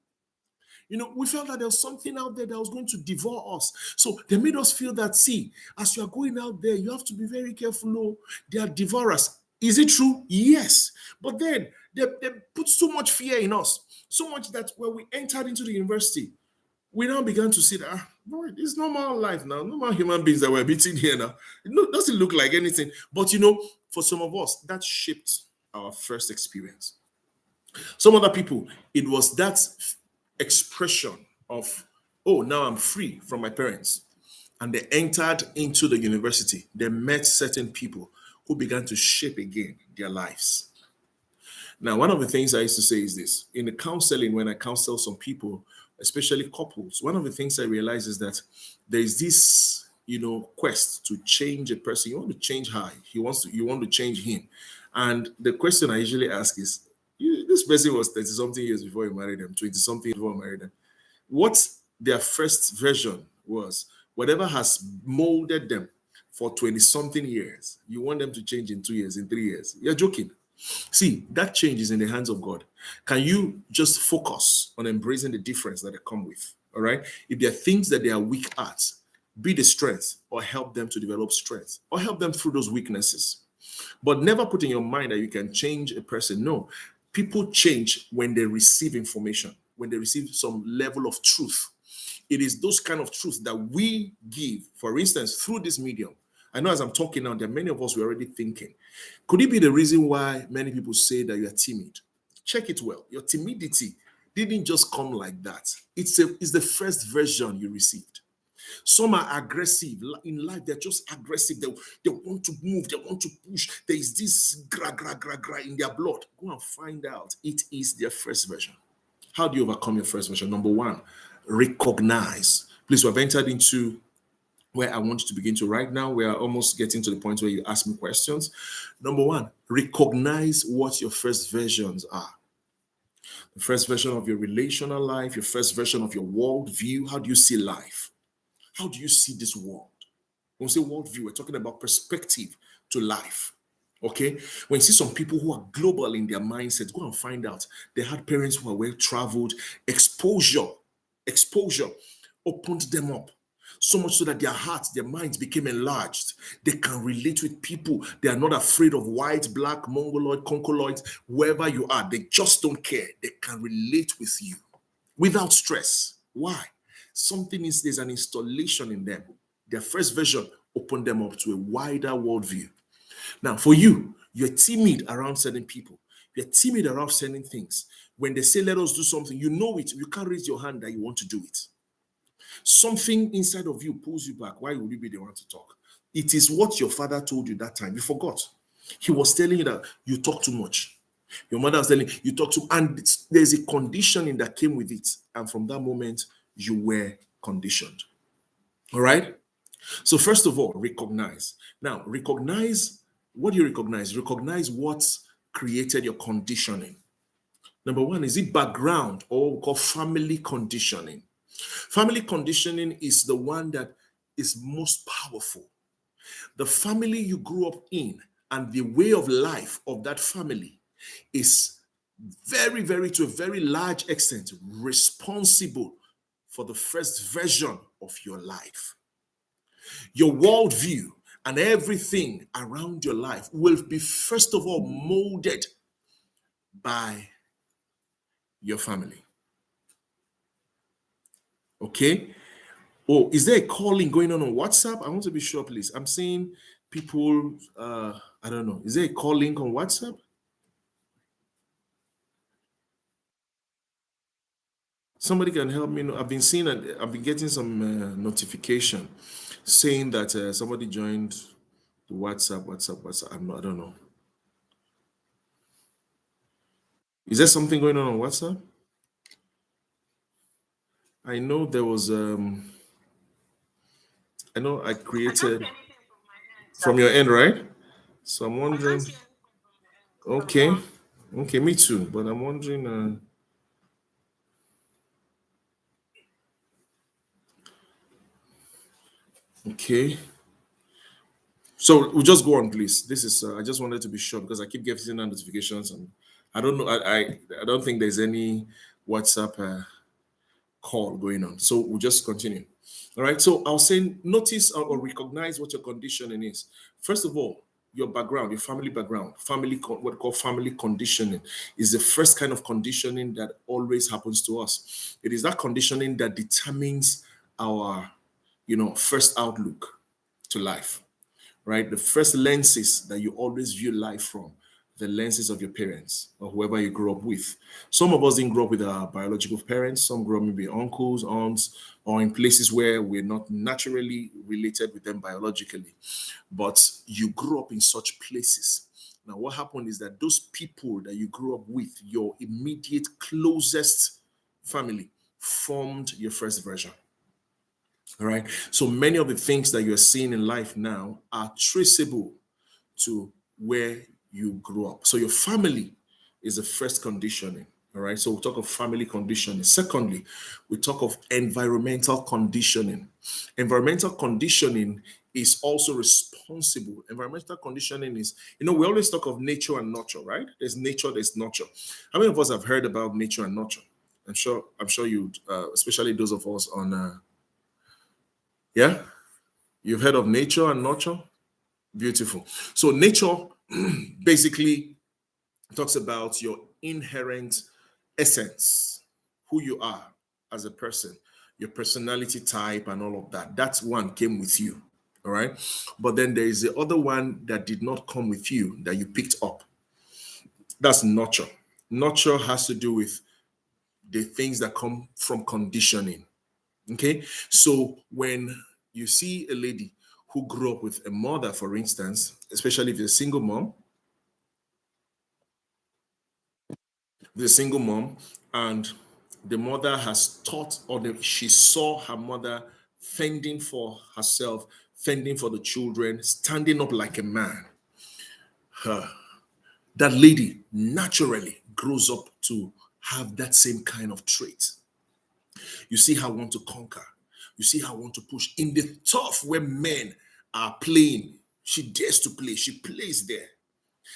We felt that there was something out there that was going to devour us. So they made us feel that, see, as you are going out there, you have to be very careful. No, they are devourers. Is it true? Yes. But then they put so much fear in us, so much that when we entered into the university, we now began to see that, boy, it's normal life now, normal human beings that we're meeting here now. It doesn't look like anything. But, for some of us, that shaped our first experience. Some other people, it was that expression of, oh, now I'm free from my parents. And they entered into the university. They met certain people who began to shape again their lives. Now, one of the things I used to say is this: in the counseling, when I counsel some people, especially couples, one of the things I realize is that there is this, quest to change a person. You want to change her. You want to change him. And the question I usually ask is, this person was 30 something years before you married them, 20 something before you married them. What their first version was, whatever has molded them for 20 something years, you want them to change in 2 years, in 3 years. You're joking. See, that change is in the hands of God. Can you just focus on embracing the difference that they come with? All right. If there are things that they are weak at, be the strength or help them to develop strength or help them through those weaknesses. But never put in your mind that you can change a person. No, people change when they receive information, when they receive some level of truth. It is those kind of truths that we give, for instance, through this medium. I know as I'm talking now, there are many of us who are already thinking, could it be the reason why many people say that you are timid? Check it well. Your timidity didn't just come like that. It's the first version you received. Some are aggressive in life. They're just aggressive. They want to move. They want to push. There is this gra in their blood. Go and find out. It is their first version. How do you overcome your first version? Number one, recognize. Please, we've entered into where I want you to begin to right now. We are almost getting to the point where you ask me questions. Number one, recognize what your first versions are. The first version of your relational life, your first version of your worldview. How do you see life? How do you see this world? When we say worldview, we're talking about perspective to life. Okay? When you see some people who are global in their mindset, go and find out. They had parents who are well-traveled. Exposure opened them up. So much so that their hearts, their minds became enlarged. They can relate with people. They are not afraid of white, black, mongoloid, concoloid, wherever you are. They just don't care. They can relate with you without stress. Why? There's an installation in them. Their first version opened them up to a wider worldview. Now, for you, you're timid around certain people. You're timid around certain things. When they say, let us do something, you know it. You can't raise your hand that you want to do it. Something inside of you pulls you back. Why would you be the one to talk? It is what your father told you that time. You forgot. He was telling you that you talk too much. Your mother was telling you talk too, and there's a conditioning that came with it. And from that moment, you were conditioned. All right? So first of all, recognize. Now, recognize. What do you recognize? Recognize what created your conditioning. Number one, is it background or what we call family conditioning? Family conditioning is the one that is most powerful. The family you grew up in and the way of life of that family is very, very, to a very large extent, responsible for the first version of your life. Your worldview and everything around your life will be, first of all, molded by your family. Okay? Oh, is there a calling going on WhatsApp? I want to be sure, please. I'm seeing people, I don't know. Is there a call link on WhatsApp? Somebody can help me know. I've been getting some notification saying that somebody joined the WhatsApp. I don't know. Is there something going on WhatsApp? I know there was, I know I created from your end, right? So I'm wondering, okay, me too, but I'm wondering, okay. So we'll just go on, please. This is, I just wanted to be sure because I keep getting notifications and I don't know, I don't think there's any WhatsApp call going on. So we'll just continue. All right. So I was saying, notice or recognize what your conditioning is. First of all, your background, your family background, what we call family conditioning is the first kind of conditioning that always happens to us. It is that conditioning that determines our, first outlook to life, right? The first lenses that you always view life from. the lenses of your parents or whoever you grew up with. Some of us didn't grow up with our biological parents. Some grew up maybe uncles, aunts, or in places where we're not naturally related with them biologically. But you grew up in such places. Now, what happened is that those people that you grew up with, your immediate closest family, formed your first version. All right. So many of the things that you're seeing in life now are traceable to where you grew up. So your family is the first conditioning. All right. So we talk of family conditioning. Secondly, we talk of environmental conditioning. Environmental conditioning is also responsible. Environmental conditioning is, we always talk of nature and nurture, right? There's nature, there's nurture. How many of us have heard about nature and nurture? I'm sure you, especially those of us on, yeah, you've heard of nature and nurture. Beautiful. So nature basically talks about your inherent essence, who you are as a person, your personality type and all of that. That's one came with you. All right. But then there is the other one that did not come with you that you picked up. That's nurture. Nurture has to do with the things that come from conditioning. Okay. So when you see a lady who grew up with a mother, for instance, especially if you're a single mom, and the mother has taught, or she saw her mother fending for herself, fending for the children, standing up like a man. That lady naturally grows up to have that same kind of trait. You see her want to conquer. You see her want to push. In the turf where men are playing, she dares to play. She plays there.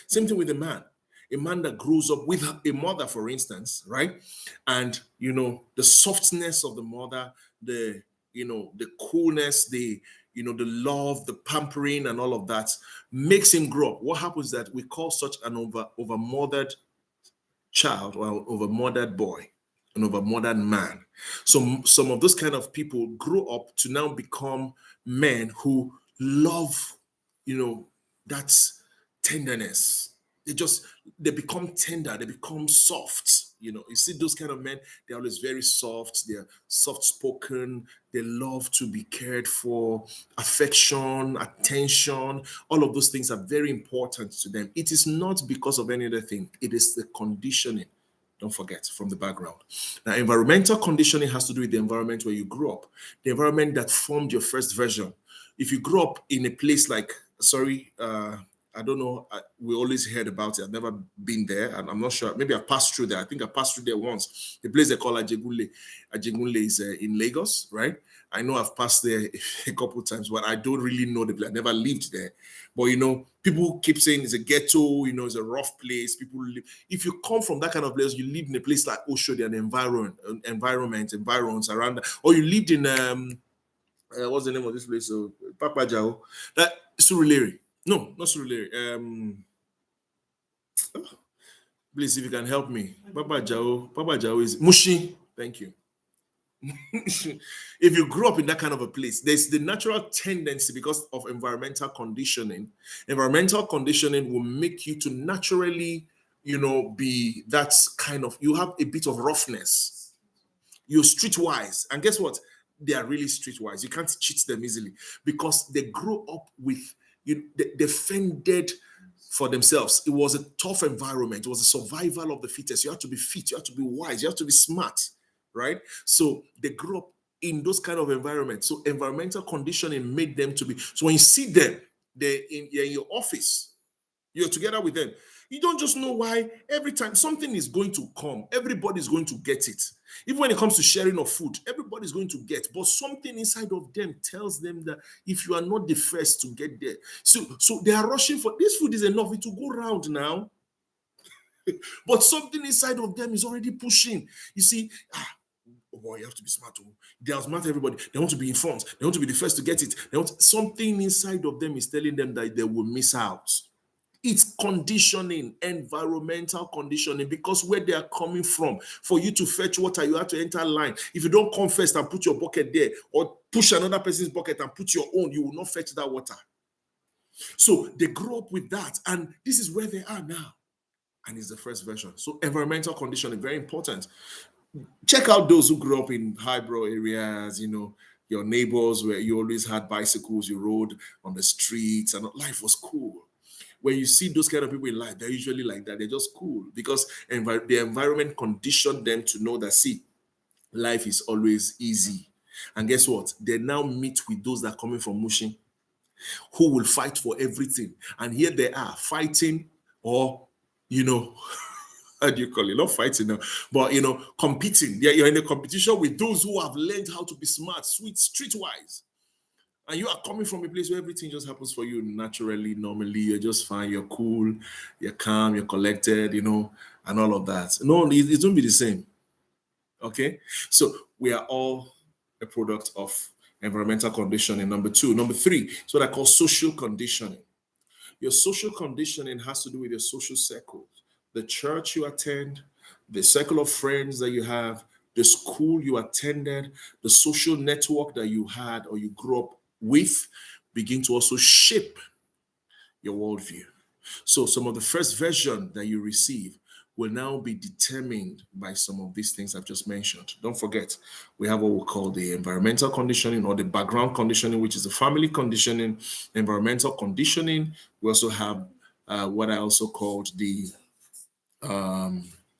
Same thing with a man. A man that grows up with a mother, for instance, right? And the softness of the mother, the coolness, the love, the pampering, and all of that makes him grow up. What happens is that we call such an over-mothered child or over-mothered boy, an over-mothered man. So some of those kind of people grow up to now become men who love, that's tenderness. They become tender, they become soft. You see those kind of men, they're always very soft, they're soft spoken, they love to be cared for, affection, attention, all of those things are very important to them. It is not because of any other thing, it is the conditioning. Don't forget from the background. Now, environmental conditioning has to do with the environment where you grew up, the environment that formed your first version. If you grew up in a place like, I don't know, we always heard about it. I've never been there, and I'm not sure. Maybe I passed through there. I think I passed through there once. The place they call Ajegunle. Ajegunle is in Lagos, right? I know I've passed there a couple of times, but I don't really know the place. I never lived there. But, people keep saying it's a ghetto, it's a rough place. People live. If you come from that kind of place, you lived in a place like Oshodi and environs around that. Or you lived in, what's the name of this place? So, Papa Jao. That Surulere. No, not Surulere. Please, if you can help me. Papa Jao is Mushi. Thank you. If you grew up in that kind of a place, there's the natural tendency because of environmental conditioning. Environmental conditioning will make you to naturally, be that kind of, you have a bit of roughness. You're streetwise. And guess what? They are really streetwise. You can't cheat them easily because they grow up with, they fended for themselves. It was a tough environment. It was a survival of the fittest. You have to be fit. You have to be wise. You have to be smart, right? So they grew up in those kind of environments. So environmental conditioning made them to be. So when you see them, they're in your office. You're together with them. You don't just know why every time something is going to come, everybody's going to get it. Even when it comes to sharing of food, everybody's going to get. But something inside of them tells them that if you are not the first to get there, so they are rushing for this food is enough. It will go round now. But something inside of them is already pushing. You see, oh boy, you have to be smart. They outsmart everybody. They want to be informed. They want to be the first to get it. Something inside of them is telling them that they will miss out. It's conditioning, environmental conditioning, because where they are coming from, for you to fetch water, you have to enter line. If you don't come first and put your bucket there, or push another person's bucket and put your own, you will not fetch that water. So they grow up with that, and this is where they are now. and it's the first version. So environmental conditioning, very important. Check out those who grew up in highbrow areas, your neighbors where you always had bicycles, you rode on the streets, and life was cool. When you see those kind of people in life, they're usually like that. They're just cool because the environment conditioned them to know that, see, life is always easy. And guess what? They now meet with those that are coming from Mushin who will fight for everything. And here they are fighting, or, how do you call it? Not fighting now, but competing. You're in a competition with those who have learned how to be smart, sweet, streetwise. And you are coming from a place where everything just happens for you naturally, normally. You're just fine, you're cool, you're calm, you're collected, and all of that. No, it won't be the same. Okay? So we are all a product of environmental conditioning. Number two. Number three is what I call social conditioning. Your social conditioning has to do with your social circle, the church you attend, the circle of friends that you have, the school you attended, the social network that you had or you grew up with begin to also shape your worldview. So some of the first version that you receive will now be determined by some of these things I've just mentioned. Don't forget, we have what we call the environmental conditioning or the background conditioning, which is the family conditioning, environmental conditioning. We also have what I also called the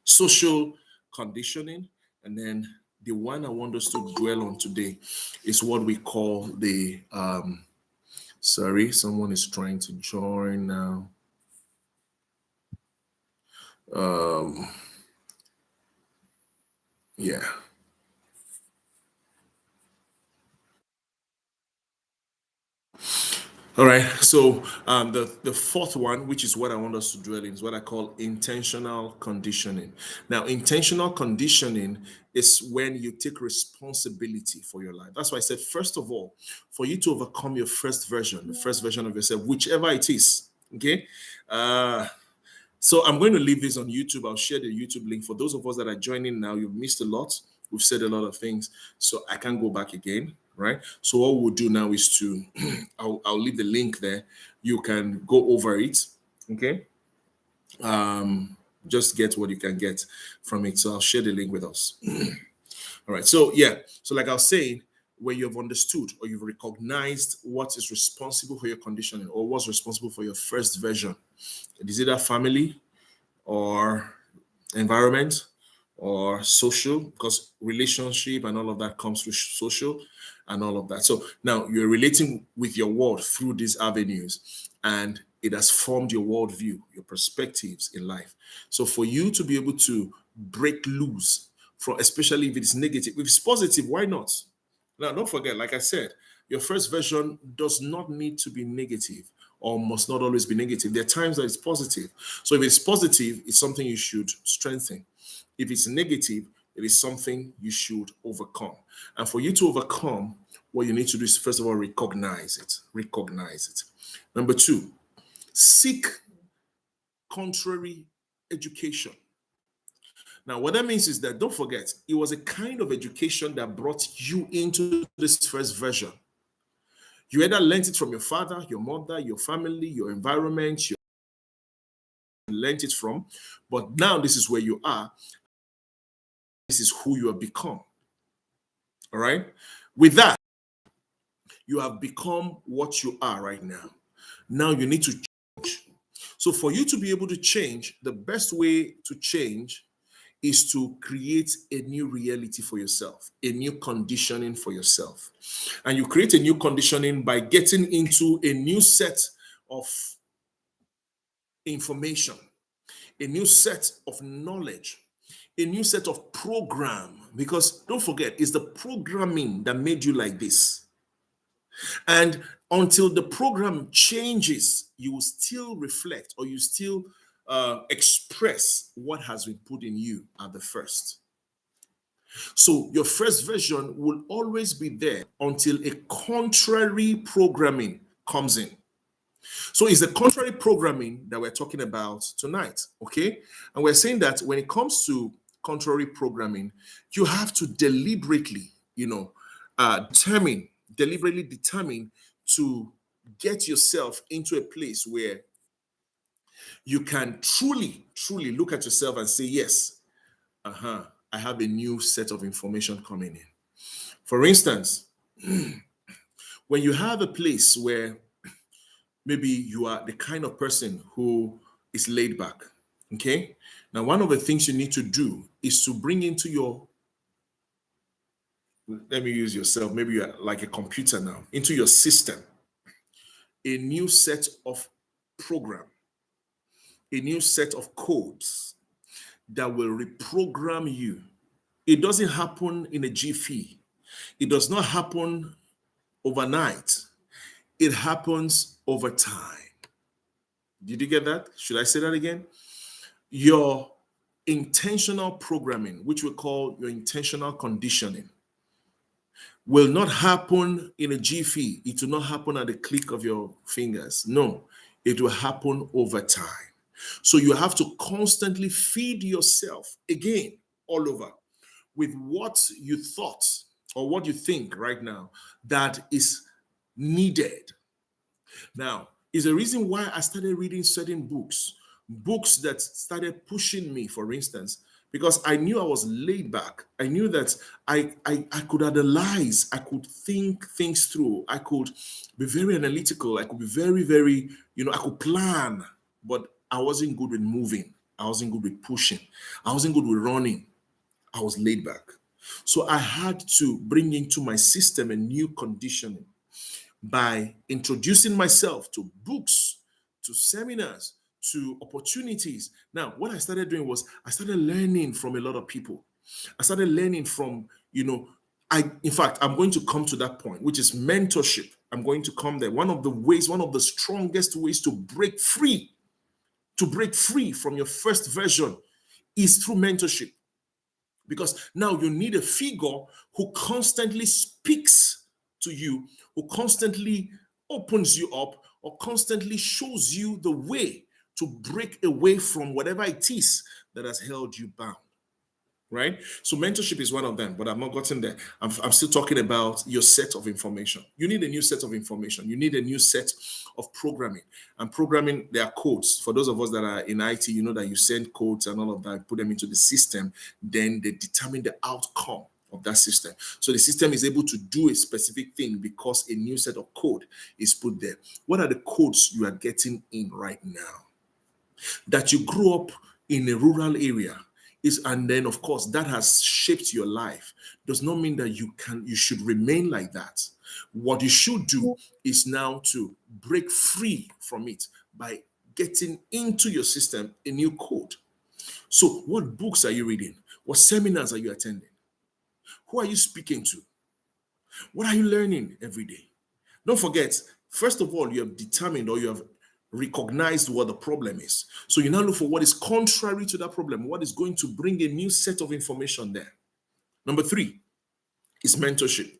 social conditioning. And then the one I want us to dwell on today is what we call the, sorry, someone is trying to join now. Yeah. All right. So the fourth one, which is what I want us to dwell in, is what I call intentional conditioning. Now, intentional conditioning is when you take responsibility for your life. That's why I said, first of all, for you to overcome your first version, the first version of yourself, whichever it is. Okay. So I'm going to leave this on YouTube. I'll share the YouTube link. For those of us that are joining now, you've missed a lot. We've said a lot of things, so I can't go back again, right? So what we'll do now is to, I'll leave the link there. You can go over it, okay? Just get what you can get from it. So I'll share the link with us. All right. So yeah. So like I was saying, when you've understood or you've recognized what is responsible for your conditioning or what's responsible for your first version, is it a family or environment or social, because relationship and all of that comes through social and all of that. So now you're relating with your world through these avenues, and it has formed your worldview, your perspectives in life. So for you to be able to break loose from, especially if it's negative, if it's positive, why not? Now, don't forget, like I said, your first version does not need to be negative or must not always be negative. There are times that it's positive. So if it's positive, it's something you should strengthen. If it's negative, it is something you should overcome. And for you to overcome, what you need to do is, first of all, recognize it. Recognize it. Number two, seek contrary education. Now, what that means is that, don't forget, it was a kind of education that brought you into this first version. You either learned it from your father, your mother, your family, your environment, you learned it from, but now this is where you are. This is who you have become. All right? With that, you have become what you are right now. Now you need to change. So for you to be able to change, the best way to change is to create a new reality for yourself, a new conditioning for yourself. And you create a new conditioning by getting into a new set of information, a new set of knowledge, a new set of program. Because don't forget, it's the programming that made you like this. And until the program changes, you will still reflect or you still express what has been put in you at the first. So your first version will always be there until a contrary programming comes in. So it's the contrary programming that we're talking about tonight, okay? And we're saying that when it comes to contrary programming, you have to deliberately, deliberately determine to get yourself into a place where you can truly, truly look at yourself and say, yes, I have a new set of information coming in. For instance, when you have a place where maybe you are the kind of person who is laid back, okay? Now, one of the things you need to do is to bring into your, let me use yourself, maybe you're like a computer now, into your system, a new set of program, a new set of codes that will reprogram you. It doesn't happen in a jiffy. It does not happen overnight. It happens over time. Did you get that? Should I say that again? Your intentional programming, which we call your intentional conditioning, will not happen in a jiffy. It will not happen at the click of your fingers. No, it will happen over time. So you have to constantly feed yourself again, all over, with what you thought or what you think right now that is needed. Now, is the reason why I started reading certain books that started pushing me, for instance, because I knew I was laid back. I knew that I could analyze, I could think things through, I could be very analytical, I could be very, very, I could plan, but I wasn't good with moving. I wasn't good with pushing. I wasn't good with running. I was laid back. So I had to bring into my system a new conditioning by introducing myself to books, to seminars, to opportunities. Now, what I started doing was I started learning from a lot of people. I started learning from, in fact, I'm going to come to that point, which is mentorship. I'm going to come there. One of the strongest ways to break free from your first version is through mentorship. Because now you need a figure who constantly speaks to you, who constantly opens you up, or constantly shows you the way to break away from whatever it is that has held you bound. Right? So mentorship is one of them, but I've not gotten there. I'm still talking about your set of information. You need a new set of information. You need a new set of programming. And programming, there are codes. For those of us that are in IT, you know that you send codes and all of that, put them into the system, then they determine the outcome of that system. So the system is able to do a specific thing because a new set of code is put there. What are the codes you are getting in right now? That you grew up in a rural area, and then of course that has shaped your life, does not mean that you should remain like that. What you should do is now to break free from it by getting into your system a new code. So what books are you reading? What seminars are you attending? Who are you speaking to? What are you learning every day? Don't forget, first of all, you have determined, or you have recognized what the problem is. So you now look for what is contrary to that problem, what is going to bring a new set of information there. Number 3 is mentorship.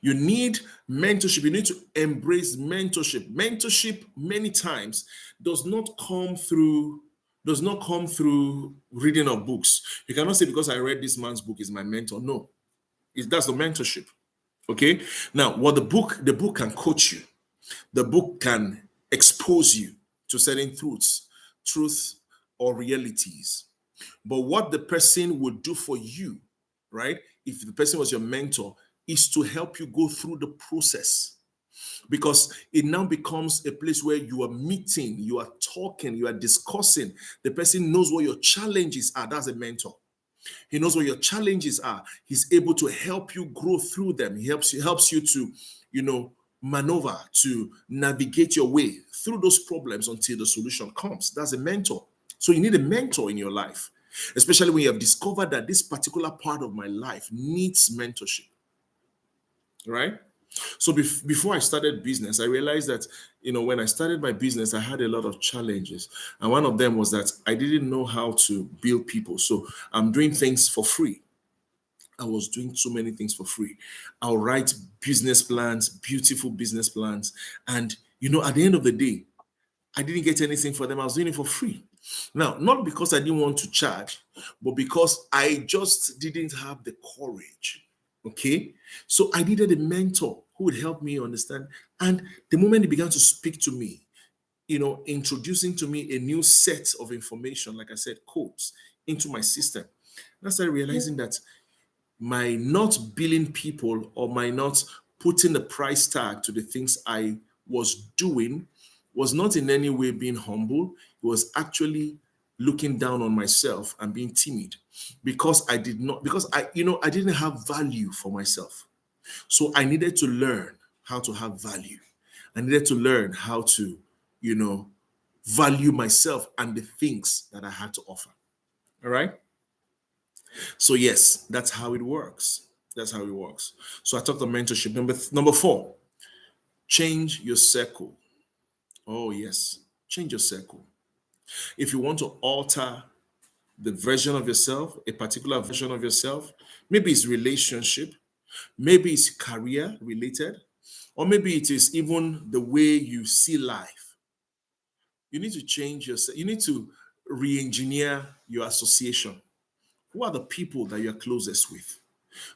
You need mentorship. You need to embrace mentorship. Mentorship many times does not come through reading of books. You cannot say because I read this man's book is my mentor. No, that's the mentorship. Okay. Now, what the book can coach you. The book can expose you to certain truths or realities. But what the person would do for you, right? If the person was your mentor, is to help you go through the process. Because it now becomes a place where you are meeting, you are talking, you are discussing. The person knows what your challenges are. That's a mentor. He knows what your challenges are. He's able to help you grow through them. He helps you to, maneuver, to navigate your way through those problems until the solution comes. That's a mentor. So you need a mentor in your life, especially when you have discovered that this particular part of my life needs mentorship. Right? So before I started business, I realized that, when I started my business, I had a lot of challenges. And one of them was that I didn't know how to build people. So I'm doing things for free. I was doing so many things for free. I'll write business plans, beautiful business plans. And, at the end of the day, I didn't get anything for them. I was doing it for free. Now, not because I didn't want to charge, but because I just didn't have the courage. Okay. So I needed a mentor who would help me understand. And the moment he began to speak to me, introducing to me a new set of information, like I said, codes into my system. And I started realizing that my not billing people or my not putting a price tag to the things I was doing was not in any way being humble. It was actually looking down on myself and being timid because I didn't have value for myself. So I needed to learn how to have value. I needed to learn how to, value myself and the things that I had to offer. All right. So yes, that's how it works. That's how it works. So I talked about mentorship. Number 4, change your circle. Oh yes, change your circle. If you want to alter the version of yourself, a particular version of yourself, maybe it's relationship, maybe it's career related, or maybe it is even the way you see life. You need to change yourself. You need to re-engineer your association. Who are the people that you're closest with?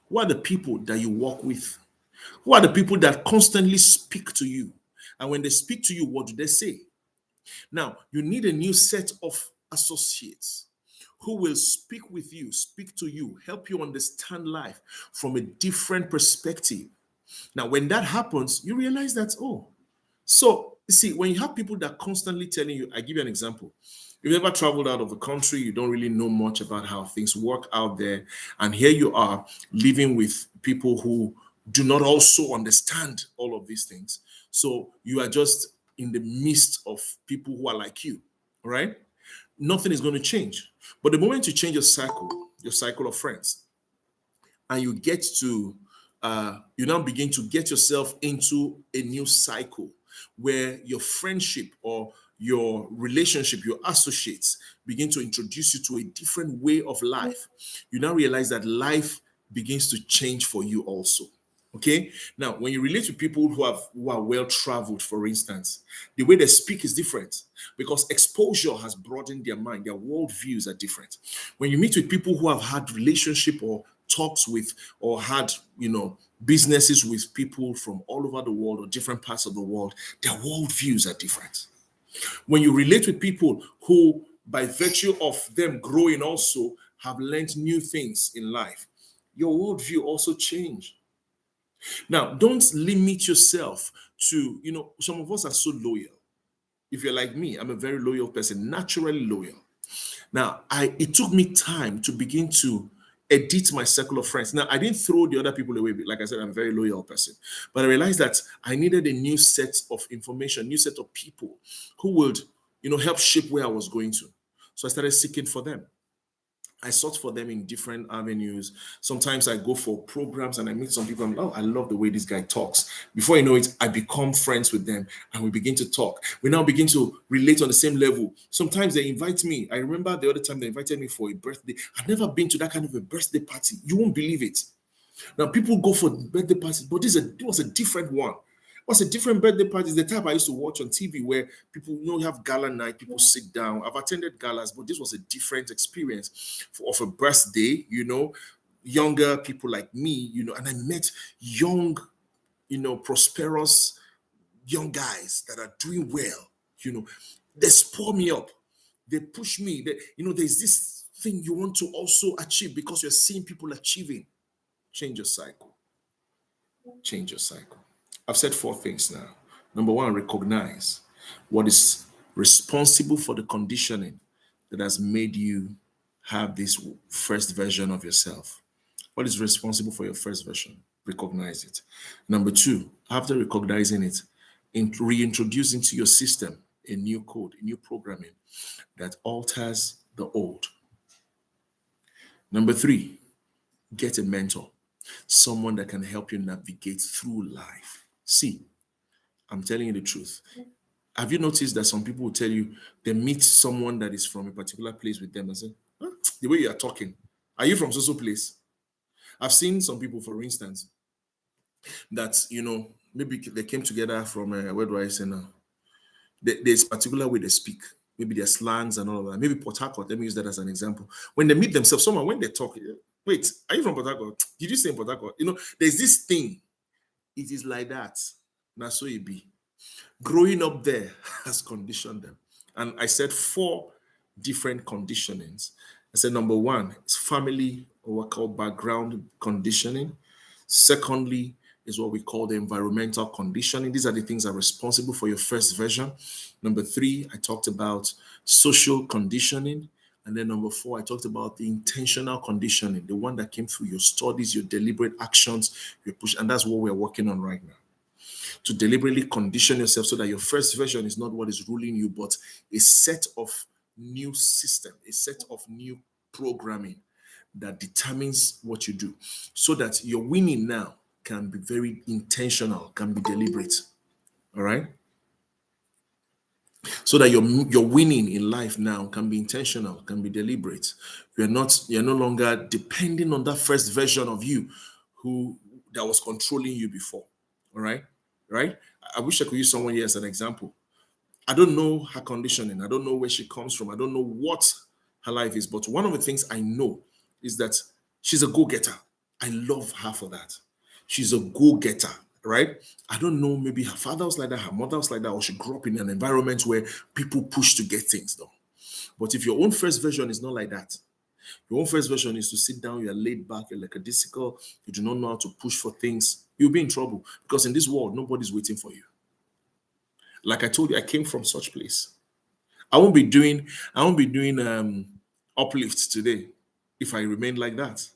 Who are the people that you work with? Who are the people that constantly speak to you? And when they speak to you, what do they say? Now, you need a new set of associates who will speak with you, speak to you, help you understand life from a different perspective. Now, when that happens, you realize that, so you see, when you have people that constantly telling you, I give you an example. You've never traveled out of the country, you don't really know much about how things work out there. And here you are living with people who do not also understand all of these things. So you are just in the midst of people who are like you, right? Nothing is going to change. But the moment you change your cycle of friends, and you get to you now begin to get yourself into a new cycle where your friendship or your relationship, your associates begin to introduce you to a different way of life. You now realize that life begins to change for you also. Okay. Now, when you relate to people who are well traveled, for instance, the way they speak is different because exposure has broadened their mind. Their worldviews are different. When you meet with people who have had relationship or talks with or had businesses with people from all over the world or different parts of the world, their worldviews are different. When you relate with people who, by virtue of them growing, also have learned new things in life, your worldview also change. Now, don't limit yourself to, some of us are so loyal. If you're like me, I'm a very loyal person, naturally loyal. Now, it took me time to begin to edit my circle of friends. Now, I didn't throw the other people away. Like I said, I'm a very loyal person. But I realized that I needed a new set of information, new set of people who would, help shape where I was going to. So I started seeking for them. I sought for them in different avenues. Sometimes I go for programs and I meet some people. I'm like, oh, I love the way this guy talks. Before you know it, I become friends with them and we begin to talk. We now begin to relate on the same level. Sometimes they invite me. I remember the other time they invited me for a birthday. I've never been to that kind of a birthday party. You won't believe it. Now people go for birthday parties, but it was a different one. What's a different birthday party is the type I used to watch on TV where people, you have gala night, people sit down. I've attended galas, but this was a different experience of a birthday, younger people like me, and I met young, prosperous young guys that are doing well, they spur me up. They push me. There's this thing you want to also achieve because you're seeing people achieving. Change your cycle. Change your cycle. I've said 4 things now. Number 1, recognize what is responsible for the conditioning that has made you have this first version of yourself. What is responsible for your first version? Recognize it. Number 2, after recognizing it, reintroduce into your system a new code, a new programming that alters the old. Number 3, get a mentor, someone that can help you navigate through life. See, I'm telling you the truth. Have you noticed that some people will tell you they meet someone that is from a particular place with them and say, huh, the way you are talking, are you from so place? I've seen some people, for instance, that, maybe they came together from, where do I say now? There's a particular way they speak. Maybe their slangs and all of that. Maybe Port Harcourt, let me use that as an example. When they meet themselves, someone, when they talk, wait, are you from Port Harcourt? Did you say Port Harcourt? There's this thing. It is like that. Now so it be. Growing up there has conditioned them. And I said 4 different conditionings. I said number 1 is family, or what we call background conditioning. Secondly, is what we call the environmental conditioning. These are the things that are responsible for your first version. Number 3, I talked about social conditioning. And then number 4, I talked about the intentional conditioning, the one that came through your studies, your deliberate actions, your push. And that's what we're working on right now. To deliberately condition yourself so that your first version is not what is ruling you, but a set of new system, a set of new programming that determines what you do, so that your winning now can be very intentional, can be deliberate. All right. So that your winning in life now can be intentional, can be deliberate. You're no longer depending on that first version of you who that was controlling you before. All right. Right. I wish I could use someone here as an example. I don't know her conditioning. I don't know where she comes from. I don't know what her life is. But one of the things I know is that she's a go-getter. I love her for that. She's a go-getter, right? I don't know, maybe her father was like that, her mother was like that, or she grew up in an environment where people push to get things done. But if your own first version is not like that, your own first version is to sit down, you're laid back, you're like a disciple, you do not know how to push for things, you'll be in trouble. Because in this world, nobody's waiting for you. Like I told you, I came from such place. I won't be doing uplift today if I remain like that.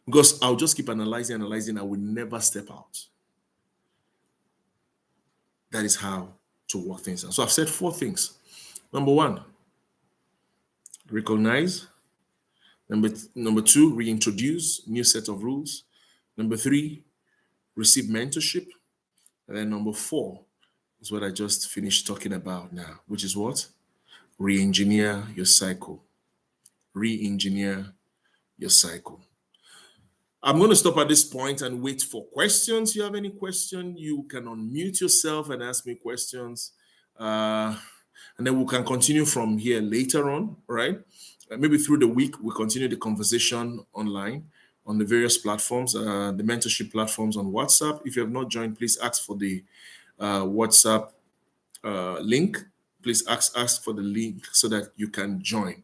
Because I'll just keep analyzing, I will never step out. That is how to work things out. So I've said 4 things. Number 1, recognize. Number 2, reintroduce new set of rules. Number 3, receive mentorship. And then number 4 is what I just finished talking about now, which is what? Re-engineer your cycle. Re-engineer your cycle. I'm going to stop at this point and wait for questions. You have any question, you can unmute yourself and ask me questions. And then we can continue from here later on, right? Maybe through the week, we'll continue the conversation online on the various platforms, the mentorship platforms on WhatsApp. If you have not joined, please ask for the WhatsApp link. Please ask for the link so that you can join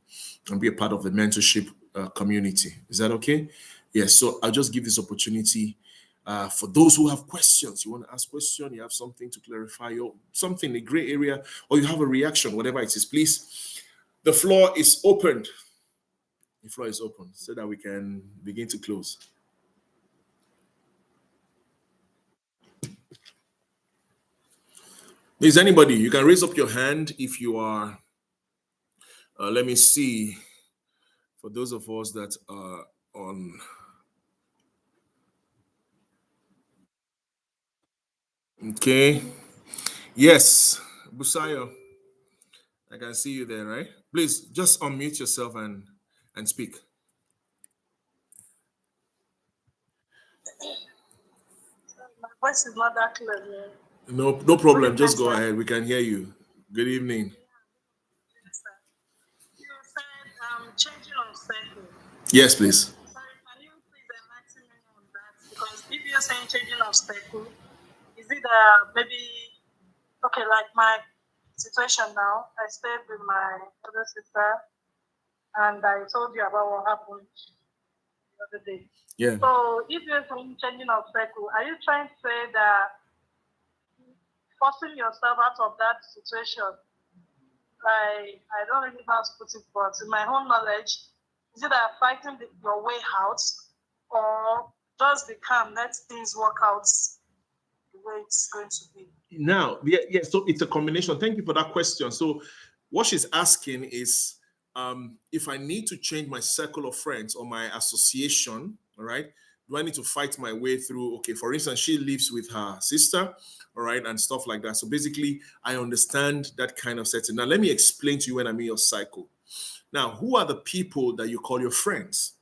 and be a part of the mentorship community. Is that okay? Yes. So I'll just give this opportunity for those who have questions. You want to ask question, you have something to clarify, or something, a gray area, or you have a reaction, whatever it is, please. The floor is open. The floor is open so that we can begin to close. Is anybody? You can raise up your hand if you are. Let me see. For those of us that are on. Okay. Yes, Busayo. I can see you there, right? Please just unmute yourself and speak. My voice is not that clear. No problem. Just go ahead. We can hear you. Good evening. Yes, sir. You said changing of cycle. Yes, please. Sorry, can you please enlighten me on that? Because if you're saying changing of cycle, is it maybe okay, like my situation now, I stayed with my other sister and I told you about what happened the other day. Yeah. So if you're saying changing of cycle, are you trying to say that forcing yourself out of that situation? I don't really know how to put it, but in my own knowledge, is it that fighting your way out, or just be calm, let things work out the way it's going to be? Now, yeah, so it's a combination. Thank you for that question. So what she's asking is if I need to change my circle of friends or my association, all right, do I need to fight my way through? Okay, for instance, she lives with her sister, all right, and stuff like that. So basically, I understand that kind of setting. Now, let me explain to you when I mean your cycle. Now, who are the people that you call your friends?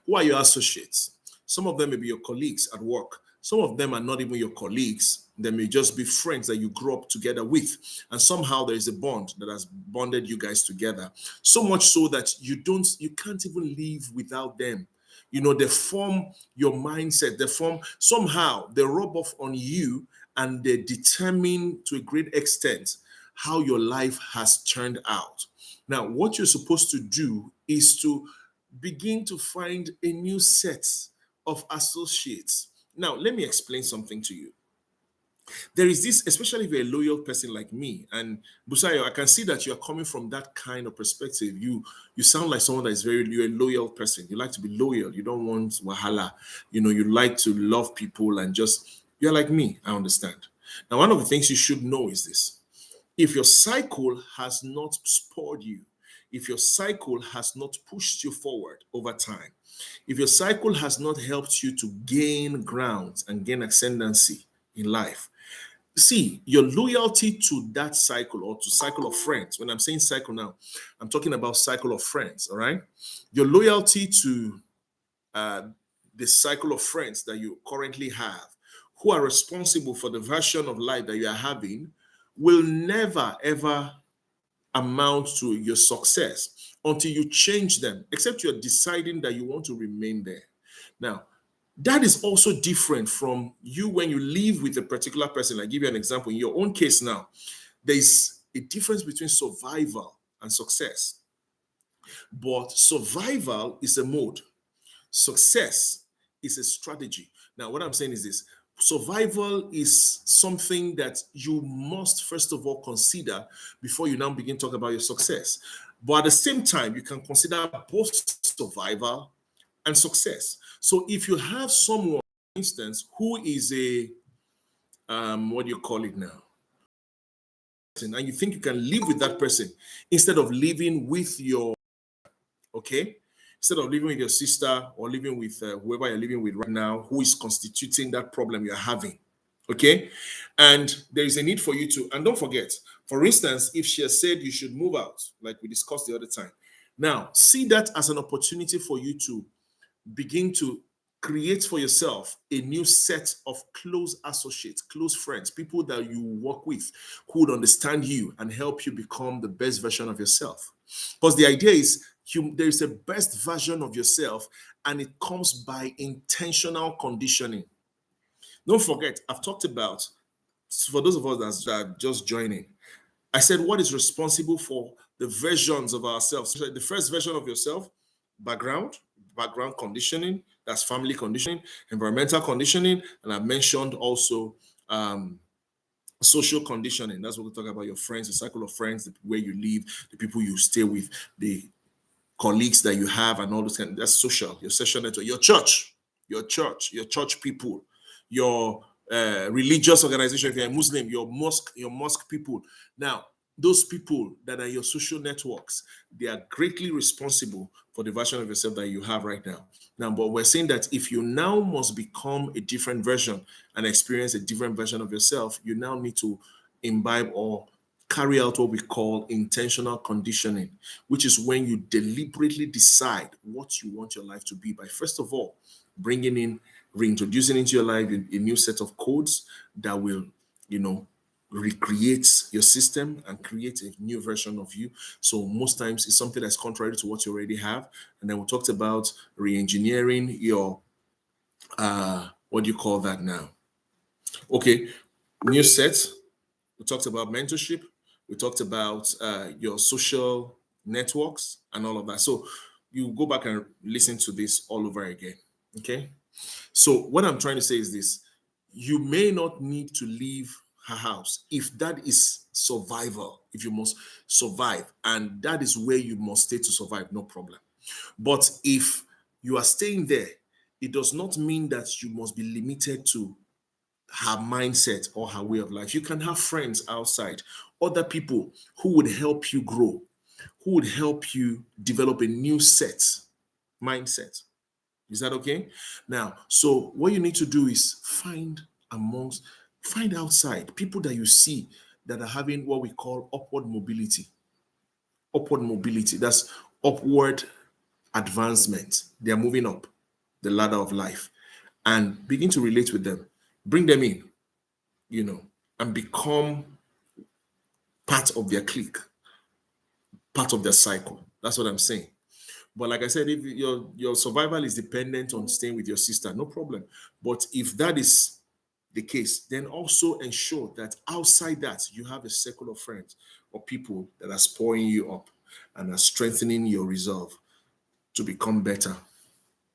Who are your associates? Some of them may be your colleagues at work. Some of them are not even your colleagues. They may just be friends that you grew up together with. And somehow there is a bond that has bonded you guys together. So much so that you can't even live without them. You know, they form your mindset. They rub off on you and they determine to a great extent how your life has turned out. Now, what you're supposed to do is to begin to find a new set of associates. Now, let me explain something to you. There is this, especially if you're a loyal person like me, and Busayo, I can see that you are coming from that kind of perspective. You sound like someone that is you're a loyal person. You like to be loyal. You don't want wahala. You like to love people and just, you're like me. I understand. Now, one of the things you should know is this. If your cycle has not spurred you, if your cycle has not pushed you forward over time, if your cycle has not helped you to gain ground and gain ascendancy in life, see, your loyalty to that cycle or to cycle of friends, when I'm saying cycle now, I'm talking about cycle of friends, all right? Your loyalty to the cycle of friends that you currently have, who are responsible for the version of life that you are having, will never ever amount to your success until you change them, except you're deciding that you want to remain there. Now, that is also different from you when you live with a particular person. I give you an example. In your own case now, there's a difference between survival and success. But survival is a mode. Success is a strategy. Now, what I'm saying is this. Survival is something that you must first of all consider before you now begin to talk about your success. But at the same time, you can consider both survival and success. So if you have someone, for instance, who is a what do you call it now? And you think you can live with that person instead of living with your, okay? Instead of living with your sister or living with whoever you're living with right now, who is constituting that problem you're having, okay? And there is a need for you to, and don't forget, for instance, if she has said you should move out, like we discussed the other time, now see that as an opportunity for you to begin to create for yourself a new set of close associates, close friends, people that you work with who would understand you and help you become the best version of yourself. Because the idea is there is a best version of yourself, and it comes by intentional conditioning. Don't forget, I've talked about, for those of us that are just joining, I said what is responsible for the versions of ourselves. So the first version of yourself, background conditioning, that's family conditioning, environmental conditioning, and I mentioned also social conditioning. That's what we talk about, your friends, the cycle of friends, where you live, the people you stay with, the colleagues that you have, and all those kind. That's social, your social network, your church people, your religious organization. If you're a Muslim, your mosque people. Now, those people that are your social networks, they are greatly responsible for the version of yourself that you have right now. Now, but we're saying that if you now must become a different version and experience a different version of yourself, you now need to imbibe or carry out what we call intentional conditioning, which is when you deliberately decide what you want your life to be by, first of all, reintroducing into your life a new set of codes that will, recreate your system and create a new version of you. So most times it's something that's contrary to what you already have. And then we talked about re-engineering your, what do you call that now? Okay, new set. We talked about mentorship. We talked about your social networks and all of that. So you go back and listen to this all over again. Okay. So what I'm trying to say is this: you may not need to leave her house if that is survival, if you must survive, and that is where you must stay to survive, no problem. But if you are staying there, it does not mean that you must be limited to her mindset or her way of life. You can have friends outside, other people who would help you grow, who would help you develop a new mindset. Is that okay? Now, so what you need to do is find outside people that you see that are having what we call upward mobility. Upward mobility, that's upward advancement. They are moving up the ladder of life, and begin to relate with them. Bring them in, and become part of their clique, part of their cycle. That's what I'm saying. But like I said, if your survival is dependent on staying with your sister, no problem. But if that is the case, then also ensure that outside that you have a circle of friends or people that are spurring you up and are strengthening your resolve to become better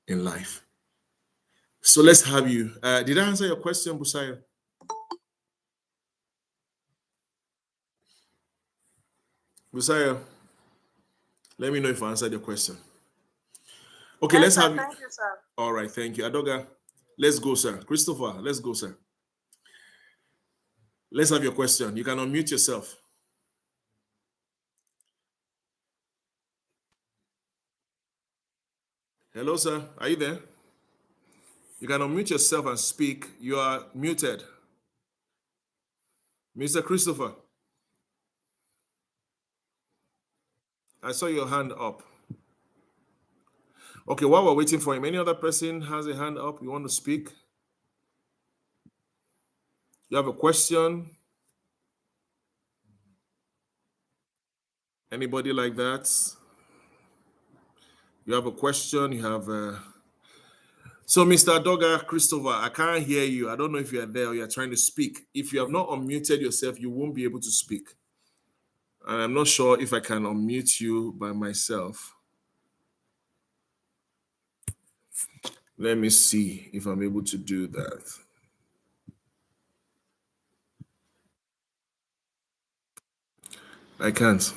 in life. So let's have you. Did I answer your question, Busayo? Busayo, let me know if I answered your question. Okay, Yes, let's sir. have you. Thank you, sir. All right, thank you. Adoga, let's go, sir. Christopher, let's go, sir. Let's have your question. You can unmute yourself. Hello, sir. Are you there? You can unmute yourself and speak. You are muted. Mr. Christopher, I saw your hand up. Okay, while we're waiting for him, any other person has a hand up? You want to speak? You have a question? Anybody like that? You have a question? You have So, Mr. Dogger Christopher, I can't hear you. I don't know if you are there or you're trying to speak. If you have not unmuted yourself, you won't be able to speak. And I'm not sure if I can unmute you by myself. Let me see if I'm able to do that. I can't.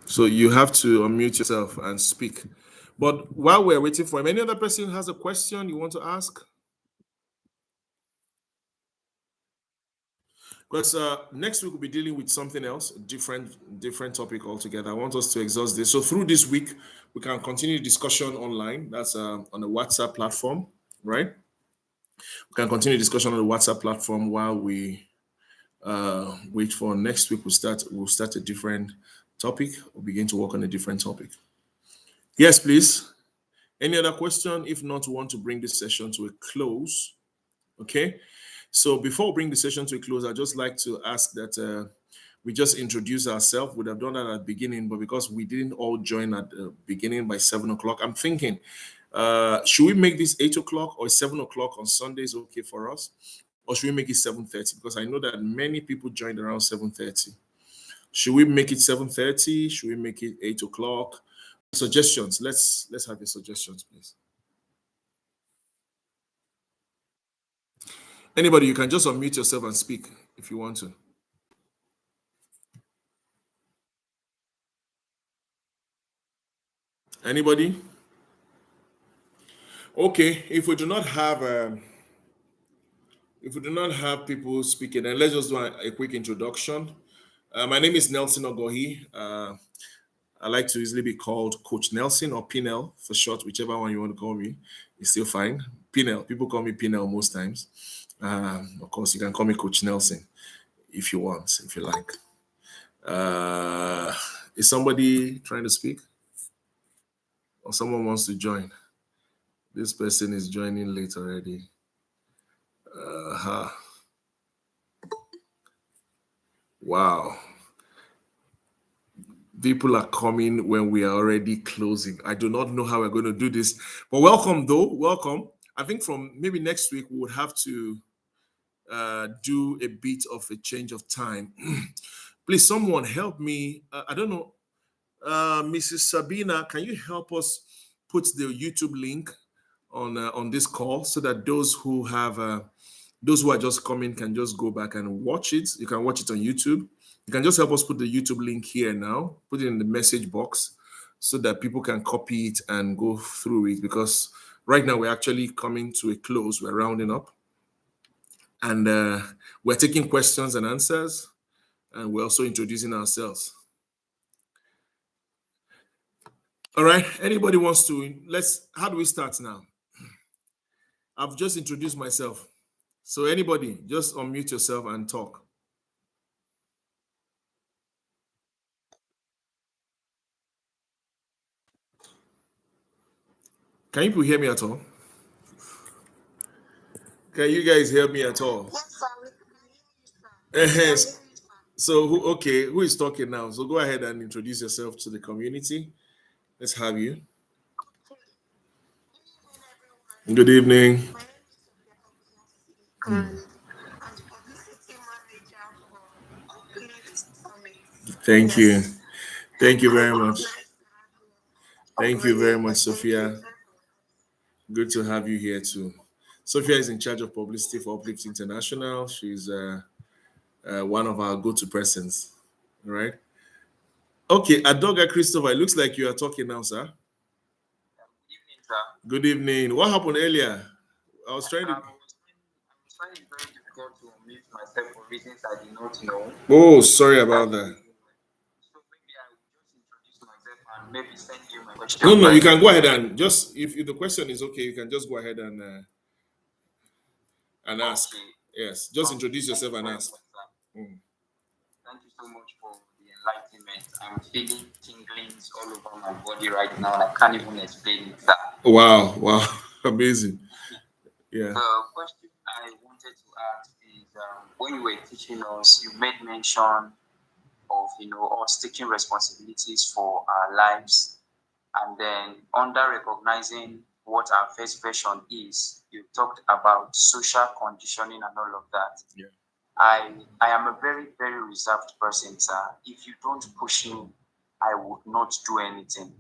So you have to unmute yourself and speak. But while we're waiting for him, any other person has a question you want to ask? Because next week we'll be dealing with something else, different topic altogether. I want us to exhaust this. So through this week, we can continue discussion online. That's on the WhatsApp platform, right? We can continue discussion on the WhatsApp platform while we wait for next week. We'll start a different topic. We'll begin to work on a different topic. Yes, please. Any other question? If not, we want to bring this session to a close. Okay. So before we bring the session to a close, I'd just like to ask that we just introduce ourselves. We'd have done that at the beginning, but because we didn't all join at the beginning by 7 o'clock, I'm thinking, should we make this 8 o'clock or 7 o'clock on Sundays okay for us? Or should we make it 7:30? Because I know that many people joined around 7:30. Should we make it 7:30? Should we make it 8 o'clock? Suggestions. Let's have your suggestions, please. Anybody, you can just unmute yourself and speak if you want to. Anybody? Okay, if we do not have people speaking, then let's just do a quick introduction. My name is Nelson Ogohi. I like to easily be called Coach Nelson or P-Nel for short, whichever one you want to call me. It's still fine. P-Nel. People call me P-Nel most times. Of course, you can call me Coach Nelson if you want, if you like. Is somebody trying to speak? Or someone wants to join? This person is joining late already. Wow. People are coming when we are already closing. I do not know how we're going to do this, but welcome though. Welcome. I think from maybe next week we would have to do a bit of a change of time. Please, someone help me. I don't know. Mrs. Sabina, can you help us put the YouTube link on this call so that those who are just coming can just go back and watch it. You can watch it on YouTube. You can just help us put the YouTube link here now, put it in the message box so that people can copy it and go through it, because right now we're actually coming to a close. We're rounding up and we're taking questions and answers, and we're also introducing ourselves. All right, anybody wants to, how do we start now? I've just introduced myself. So anybody, just unmute yourself and talk. Can you hear me at all? Can you guys hear me at all? Yes. So who is talking now? So go ahead and introduce yourself to the community. Let's have you. Good evening. Thank you. Thank you very much. Thank you very much, Sophia. Good to have you here too. Sophia is in charge of publicity for UpLift International. She's one of our go-to persons. All right. Okay, Adoga Christopher, it looks like you are talking now, sir. Good evening, sir. Good evening. What happened earlier? I was trying to. I was finding it very difficult to unmute myself for reasons I did not know. Oh, sorry about that. So maybe I will just introduce myself and maybe send you my question. No, you can go ahead and just if the question is okay, you can just go ahead and ask. Okay. Yes, just introduce yourself and ask. Thank you so much for the enlightenment. I'm feeling tinglings all over my body right now. I can't even explain it, sir. Wow, amazing. Yeah. The question I wanted to ask is when you were teaching us, you made mention of us taking responsibilities for our lives, and then under recognizing what our first version is, you talked about social conditioning and all of that. Yeah. I am a very, very reserved person, sir. If you don't push me, I would not do anything.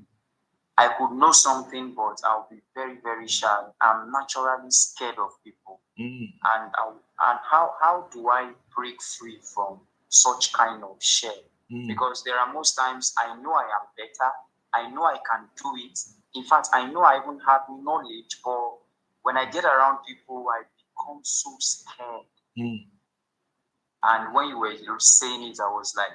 I could know something, but I'll be very, very shy. I'm naturally scared of people. And how do I break free from such kind of share? Because there are most times I know I am better. I know I can do it. In fact, I know I even have knowledge, but when I get around people, I become so scared. And when you were saying it, I was like,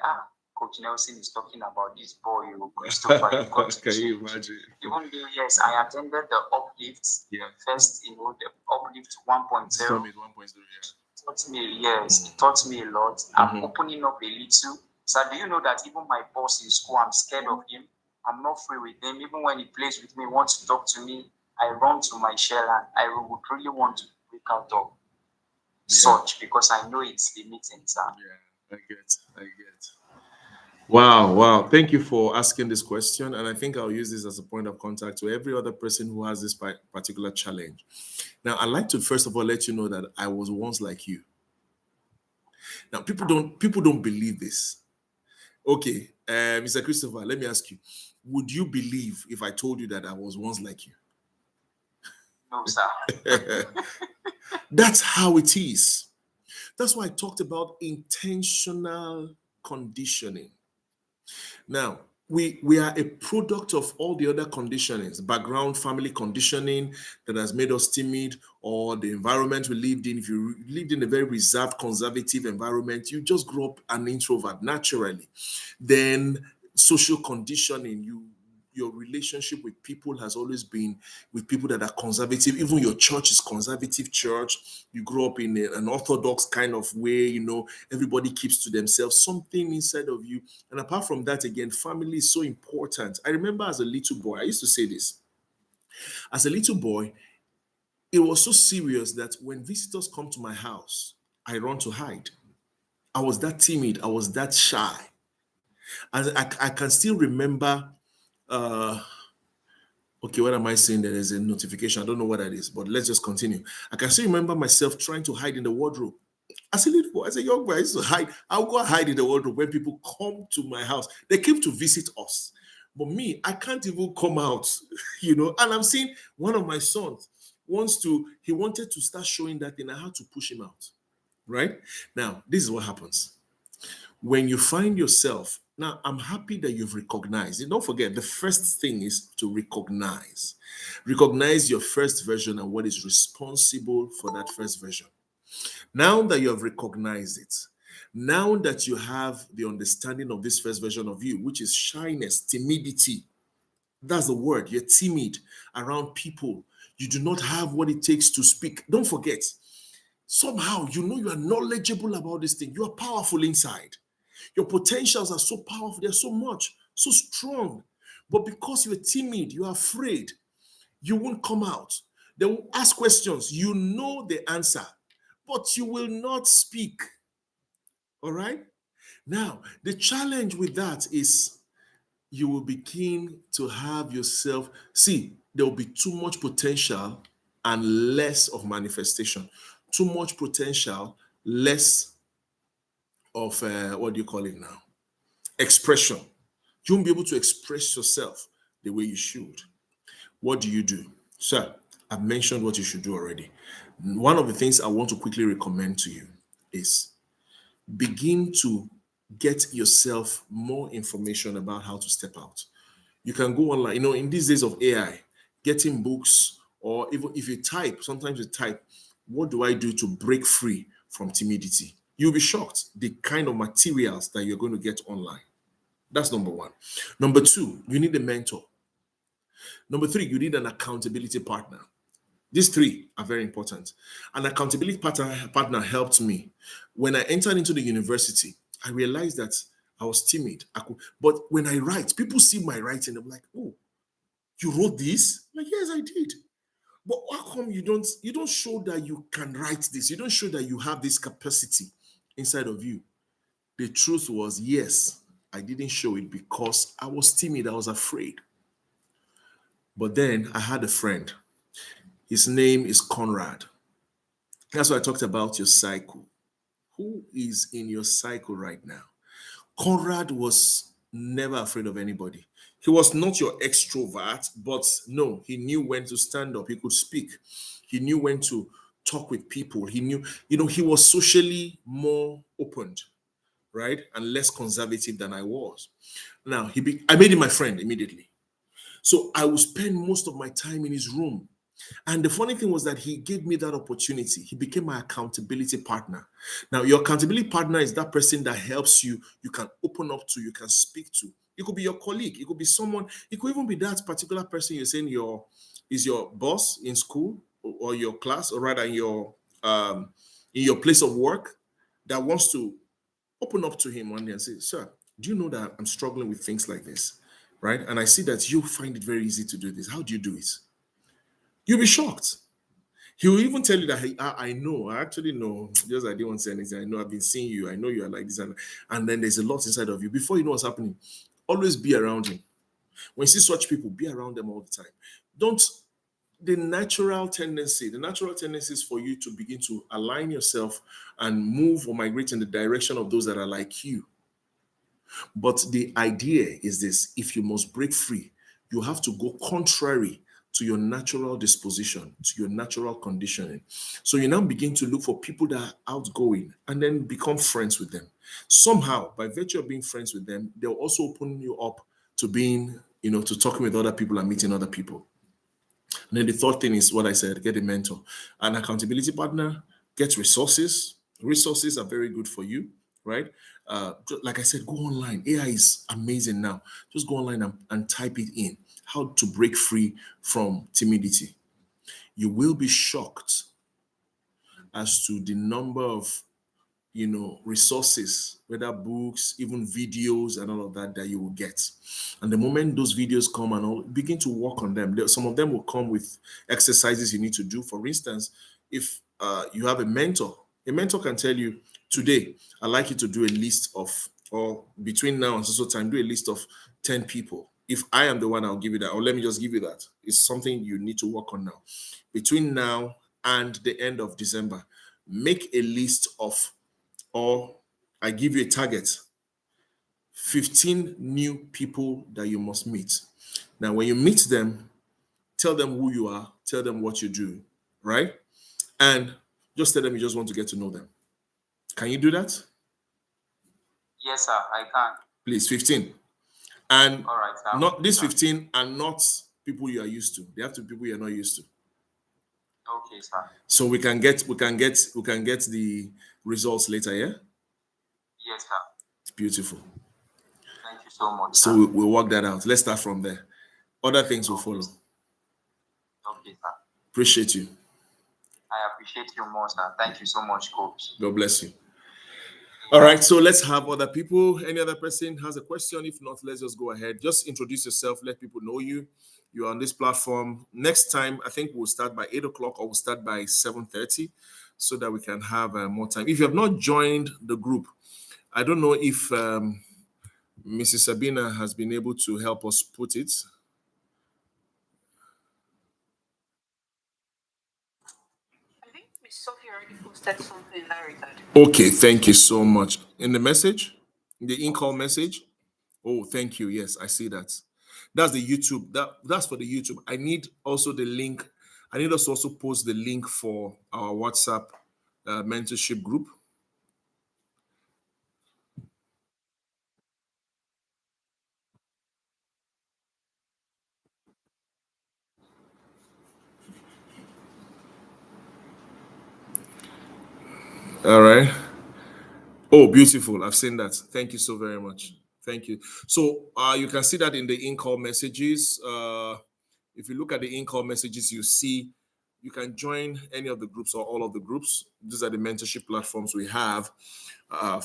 Coach Nelson is talking about this boy, Christopher. Can you imagine? Even though, yes, I attended the UpLift, first, the UpLift 1.0. Summit 1.0, yeah. Taught me, yes, it taught me a lot. I'm opening up a little. So do you know that even my boss in school, I'm scared of him. I'm not free with him. Even when he plays with me, wants to talk to me, I run to my shell and I would really want to break out of such because I know it's limiting, sir. Yeah, I get. Wow. Thank you for asking this question. And I think I'll use this as a point of contact to every other person who has this particular challenge. Now, I'd like to first of all let you know that I was once like you. Now, people don't believe this. Okay, Mr. Christopher, let me ask you, would you believe if I told you that I was once like you? No, sir. That's how it is. That's why I talked about intentional conditioning. Now, we are a product of all the other conditionings, background, family conditioning that has made us timid, or the environment we lived in. If you lived in a very reserved, conservative environment, you just grew up an introvert naturally. Then social conditioning, your relationship with people has always been with people that are conservative. Even your church is conservative church. You grew up in an orthodox kind of way, everybody keeps to themselves, something inside of you. And apart from that, again, family is so important. I remember as a little boy, I used to say this. As a little boy, it was so serious that when visitors come to my house, I run to hide. I was that timid. I was that shy. And I can still remember okay, what am I saying? There is a notification. I don't know what that is, but let's just continue. I can still remember myself trying to hide in the wardrobe. As a little boy, as a young boy, I used to hide. I'll go hide in the wardrobe when people come to my house. They came to visit us. But me, I can't even come out, And I'm seeing one of my sons he wanted to start showing that thing. I had to push him out, right? Now, this is what happens. When you find yourself, now I'm happy that you've recognized. And don't forget, the first thing is to recognize. Recognize your first version and what is responsible for that first version. Now that you have recognized it, now that you have the understanding of this first version of you, which is shyness, timidity, that's the word. You're timid around people. You do not have what it takes to speak. Don't forget, somehow you are knowledgeable about this thing. You are powerful inside. Your potentials are so powerful. They're so much, so strong. But because you're timid, you're afraid, you won't come out. They will ask questions. You know the answer, but you will not speak. All right? Now, the challenge with that is you will begin to have yourself, there will be too much potential and less of manifestation. Too much potential, less of, what do you call it now? expression. You won't be able to express yourself the way you should. What do you do? Sir, I've mentioned what you should do already. One of the things I want to quickly recommend to you is begin to get yourself more information about how to step out. You can go online, in these days of AI, getting books, or even if you type, sometimes you type, what do I do to break free from timidity? You'll be shocked the kind of materials that you're going to get online. That's number one. Number two, you need a mentor. Number three, you need an accountability partner. These three are very important. An accountability partner helped me. When I entered into the university, I realized that I was timid. But when I write, people see my writing. I'm like, oh, you wrote this? I'm like, yes, I did. But how come you don't show that you can write this? You don't show that you have this capacity inside of you. The truth was, yes, I didn't show it because I was timid. I was afraid. But then I had a friend. His name is Conrad. That's why I talked about your cycle. Who is in your cycle right now? Conrad was never afraid of anybody. He was not your extrovert, but no, he knew when to stand up. He could speak. He knew when to talk with people. He knew, he was socially more opened, right? And less conservative than I was. Now, I made him my friend immediately. So I would spend most of my time in his room. And the funny thing was that he gave me that opportunity. He became my accountability partner. Now, your accountability partner is that person that helps you, you can open up to, you can speak to. It could be your colleague. It could be someone. It could even be that particular person you're saying is your boss in school or your class, or rather in your place of work, that wants to open up to him one day and say, sir, do you know that I'm struggling with things like this, right? And I see that you find it very easy to do this. How do you do it? You'll be shocked. He will even tell you that, hey, I know, I actually know, just I didn't want to say anything. I know I've been seeing you. I know you are like this. And then there's a lot inside of you. Before you know what's happening, always be around him. When you see such people, be around them all the time. The natural tendency is for you to begin to align yourself and move or migrate in the direction of those that are like you. But the idea is this: if you must break free, you have to go contrary to your natural disposition, to your natural conditioning. So you now begin to look for people that are outgoing and then become friends with them. Somehow, by virtue of being friends with them, they'll also open you up to being, to talking with other people and meeting other people. And then the third thing is what I said: get a mentor, an accountability partner, get resources. Resources are very good for you, right? Like I said, go online. AI is amazing now. Just go online and type it in: how to break free from timidity. You will be shocked as to the number of resources, whether books, even videos and all of that you will get. And the moment those videos come and all, begin to work on them. Some of them will come with exercises you need to do. For instance, if you have a mentor can tell you, today I'd like you to do a list of, or between now and so time, do a list of 10 people. If I am the one, I'll give you that, or let me just give you that. It's something you need to work on now. Between now and the end of December, make a list of, or I give you a target, 15 new people that you must meet. Now, when you meet them, tell them who you are, tell them what you do, right? And just tell them you just want to get to know them. Can you do that? Yes, sir, I can. Please, 15. And all right, sir. Not these 15 are not people you are used to. They have to be people you're not used to. Okay, sir. So we can get the results later, yeah? Yes, sir. Beautiful. Thank you so much. So we'll work that out. Let's start from there. Other things will follow. Okay, sir. Appreciate you. I appreciate you more, sir. Thank you so much, coach. God bless you. All right, so let's have other people. Any other person has a question? If not, let's just go ahead. Just introduce yourself. Let people know you. You're on this platform. Next time, I think we'll start by 8 o'clock or we'll start by 7:30 so that we can have more time. If you have not joined the group, I don't know if Mrs. Sabina has been able to help us put it. I think Miss Sophie already posted something in that regard. Okay, thank you so much. In the message, the in-call message. Oh, thank you. Yes, I see that. That's the YouTube. That's for the YouTube. I need also the link. I need us to also post the link for our WhatsApp mentorship group. All right. Oh, beautiful. I've seen that. Thank you so very much. Thank you. So you can see that in the in-call messages. If you look at the in-call messages, you see you can join any of the groups or all of the groups. These are the mentorship platforms we have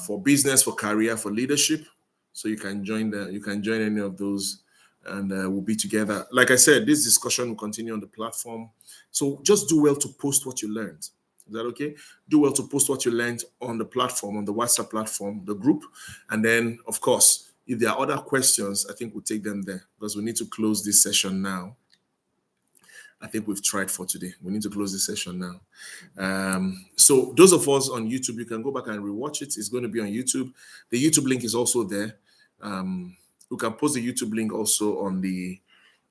for business, for career, for leadership. So you can join any of those, and we'll be together. Like I said, this discussion will continue on the platform. So just do well to post what you learned. Is that okay? Do well to post what you learned on the platform, on the WhatsApp platform, the group. And then, of course, if there are other questions, I think we'll take them there because we need to close this session now. I think we've tried for today. We need to close this session now. So those of us on YouTube, you can go back and rewatch it. It's going to be on YouTube. The YouTube link is also there. You can post the YouTube link also on the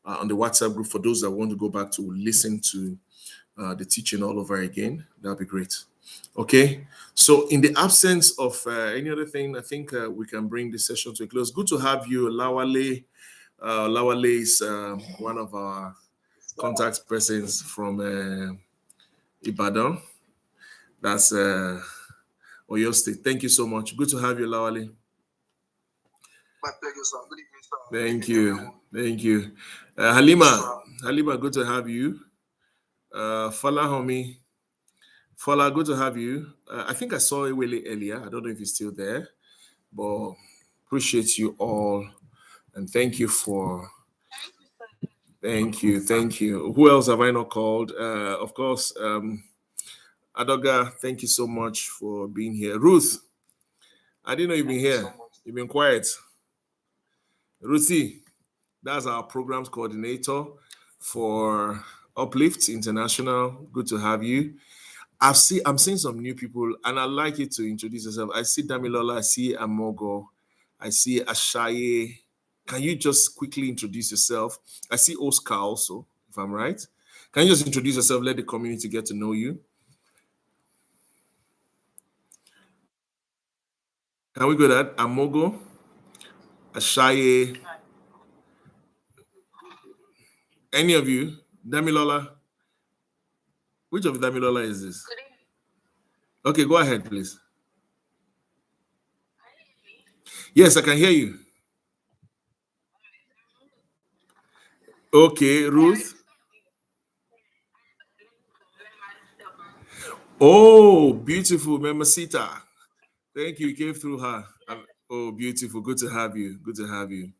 WhatsApp group for those that want to go back to listen to the teaching all over again. That'll be great. Okay. So in the absence of any other thing, I think we can bring this session to a close. Good to have you, Lawale. Lawale is one of our contact persons from Ibadan. That's Oyo State. Thank you so much. Good to have you, Lawale. My pleasure, sir. Good evening, sir. Thank you. Thank you. Halima, good to have you. Fala Homi. Fala, good to have you. I think I saw Ewele earlier. I don't know if he's still there, but appreciate you all. And thank you for... Thank you. Who else have I not called? Of course, Adoga, thank you so much for being here. Ruth, I didn't know you've been here. You've been quiet. Ruthie, that's our programs coordinator for UpLift International. Good to have you. I'm seeing some new people, and I'd like you to introduce yourself. I see Damilola, I see Amogo, I see Ashaye. Can you just quickly introduce yourself? I see Oscar also, if I'm right. Can you just introduce yourself, let the community get to know you? Can we go that? Amogo, Ashaye, any of you? Damilola? Which of Damilola is this? Okay, go ahead, please. Yes, I can hear you. Okay, Ruth. Oh, beautiful, Mamacita. Thank you. You came through her. Oh, beautiful. Good to have you. Good to have you.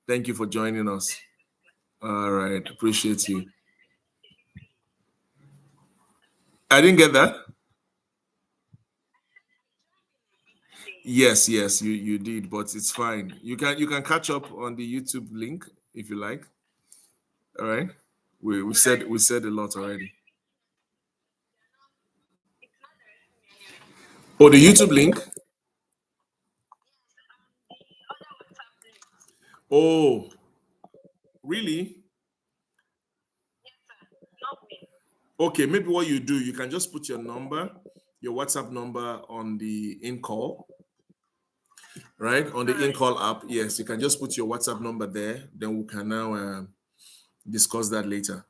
Thank you for joining us. All right. Appreciate you. I didn't get that. Yes, you did, but it's fine. You can catch up on the YouTube link if you like. All right. We said a lot already. Oh, the YouTube link. Oh, really? Okay, maybe what you do, you can just put your number, your WhatsApp number on the in-call, right? On the in-call app. Yes, you can just put your WhatsApp number there. Then we can now discuss that later,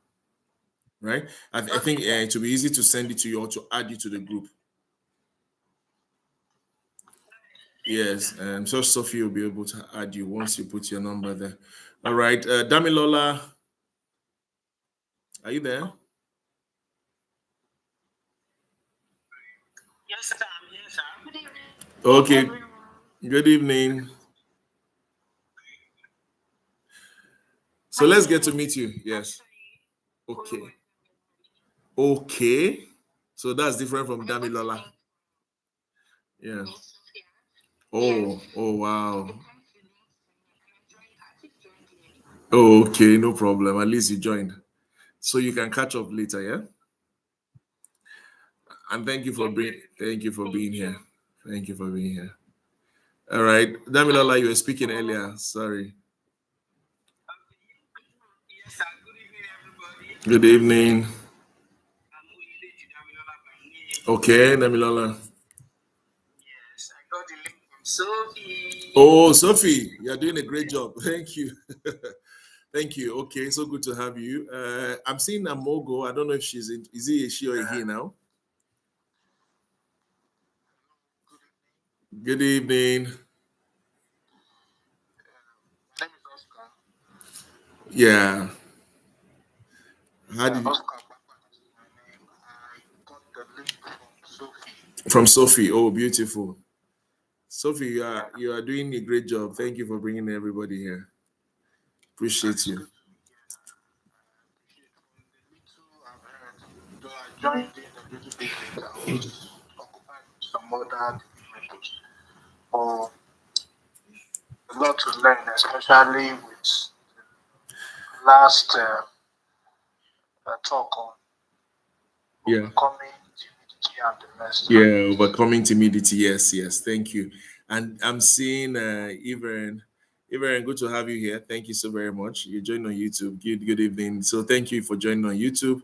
right? I think it will be easy to send it to you or to add you to the group. Yes, so Sophie will be able to add you once you put your number there. All right, Damilola, are you there? Yes, sir. Yes, sir. Good evening. Okay, good evening. So let's get to meet you. Yes. Okay. So that's different from Damilola. Yeah. Oh, wow. Okay, no problem. At least you joined. So you can catch up later, yeah? And thank you for being here. Thank you for being here. All right. Damilola, you were speaking earlier. Sorry. Yes, sir. Good evening, everybody. Good evening. I'm Oyedele Damilola by name. Okay, Damilola. Yes, I got the link from Sophie. Oh, Sophie, you're doing a great job. Thank you. Thank you. Okay, so good to have you. I'm seeing Amogo. I don't know if she's in. Is she or he now? Good evening. My name is Oscar. Yeah. How did you, Oscar Papa is my name. I got the link from Sophie. from Sophie? Oh, beautiful. Sophie, you are doing a great job. Thank you for bringing everybody here. Appreciate you. Good to appreciate from the little I've heard. Though I joined in a little bit later, I was occupied with some other deliverables. But a lot to learn, especially with the last talk on Yeah. overcoming timidity and the rest. Yeah, overcoming timidity. Yes, yes. Thank you. And I'm seeing Ivern. Ivern, good to have you here. Thank you so very much. You joined on YouTube. Good evening. So thank you for joining on YouTube.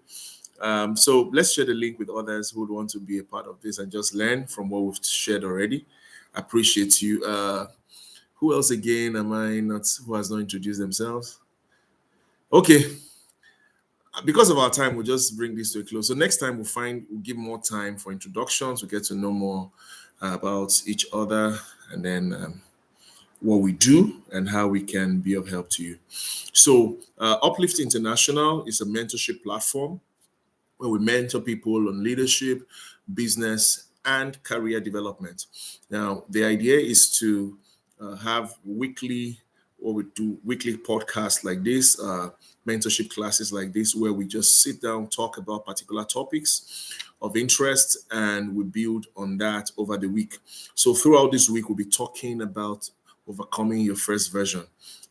So let's share the link with others who would want to be a part of this and just learn from what we've shared already. Appreciate you. Who else again am I not who has not introduced themselves? Okay, because of our time, we'll just bring this to a close. So next time we'll give more time for introductions. We'll get to know more about each other and then what we do and how we can be of help to you. So UpLift International is a mentorship platform where we mentor people on leadership, business, and career development. Now, the idea is to have weekly, or we do weekly podcasts like this, mentorship classes like this, where we just sit down, talk about particular topics of interest, and we build on that over the week. So throughout this week, we'll be talking about overcoming your first version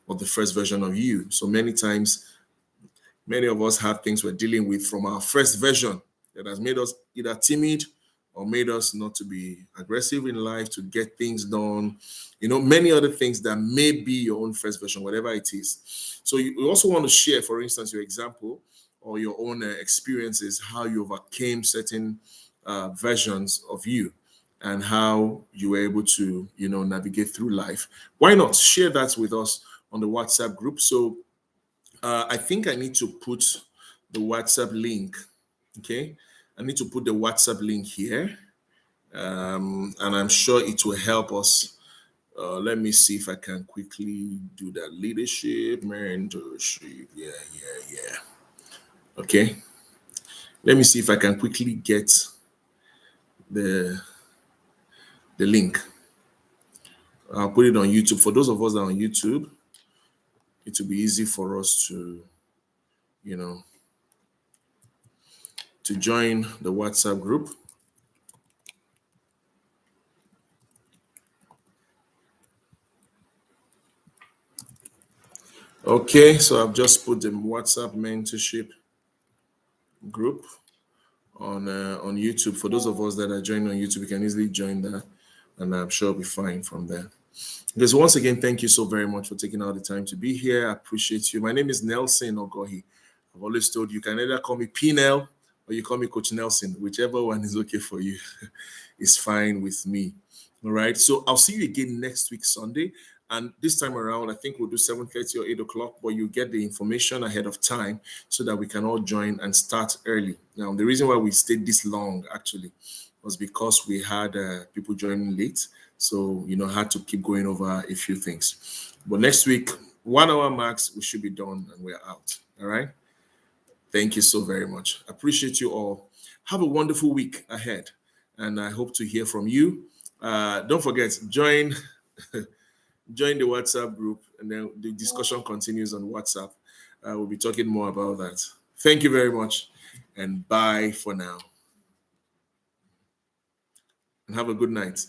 or the first version of you. So many of us have things we're dealing with from our first version that has made us either timid or made us not to be aggressive in life, to get things done, many other things that may be your own first version, whatever it is. So you also want to share, for instance, your example or your own experiences, how you overcame certain versions of you and how you were able to, navigate through life. Why not share that with us on the WhatsApp group? So I think I need to put the WhatsApp link. Okay. I need to put the WhatsApp link here. And I'm sure it will help us. Let me see if I can quickly do that. Leadership, mentorship. Yeah. Okay. Let me see if I can quickly get the link. I'll put it on YouTube. For those of us that are on YouTube, it will be easy for us to, to join the WhatsApp group. Okay, so I've just put the WhatsApp mentorship group on YouTube. For those of us that are joining on YouTube, you can easily join that, and I'm sure it'll be fine from there. Because once again, thank you so very much for taking out the time to be here. I appreciate you. My name is Nelson Ogohi. I've always told you can either call me P-Nel or you call me Coach Nelson. Whichever one is okay for you is fine with me. All right. So I'll see you again next week, Sunday. And this time around, I think we'll do 7:30 or 8 o'clock, but you get the information ahead of time so that we can all join and start early. Now, the reason why we stayed this long actually was because we had people joining late. So, had to keep going over a few things. But next week, 1 hour max, we should be done and we're out. All right. Thank you so very much. Appreciate you all. Have a wonderful week ahead. And I hope to hear from you. Don't forget, join the WhatsApp group, and then the discussion continues on WhatsApp. We'll be talking more about that. Thank you very much, and bye for now. And have a good night.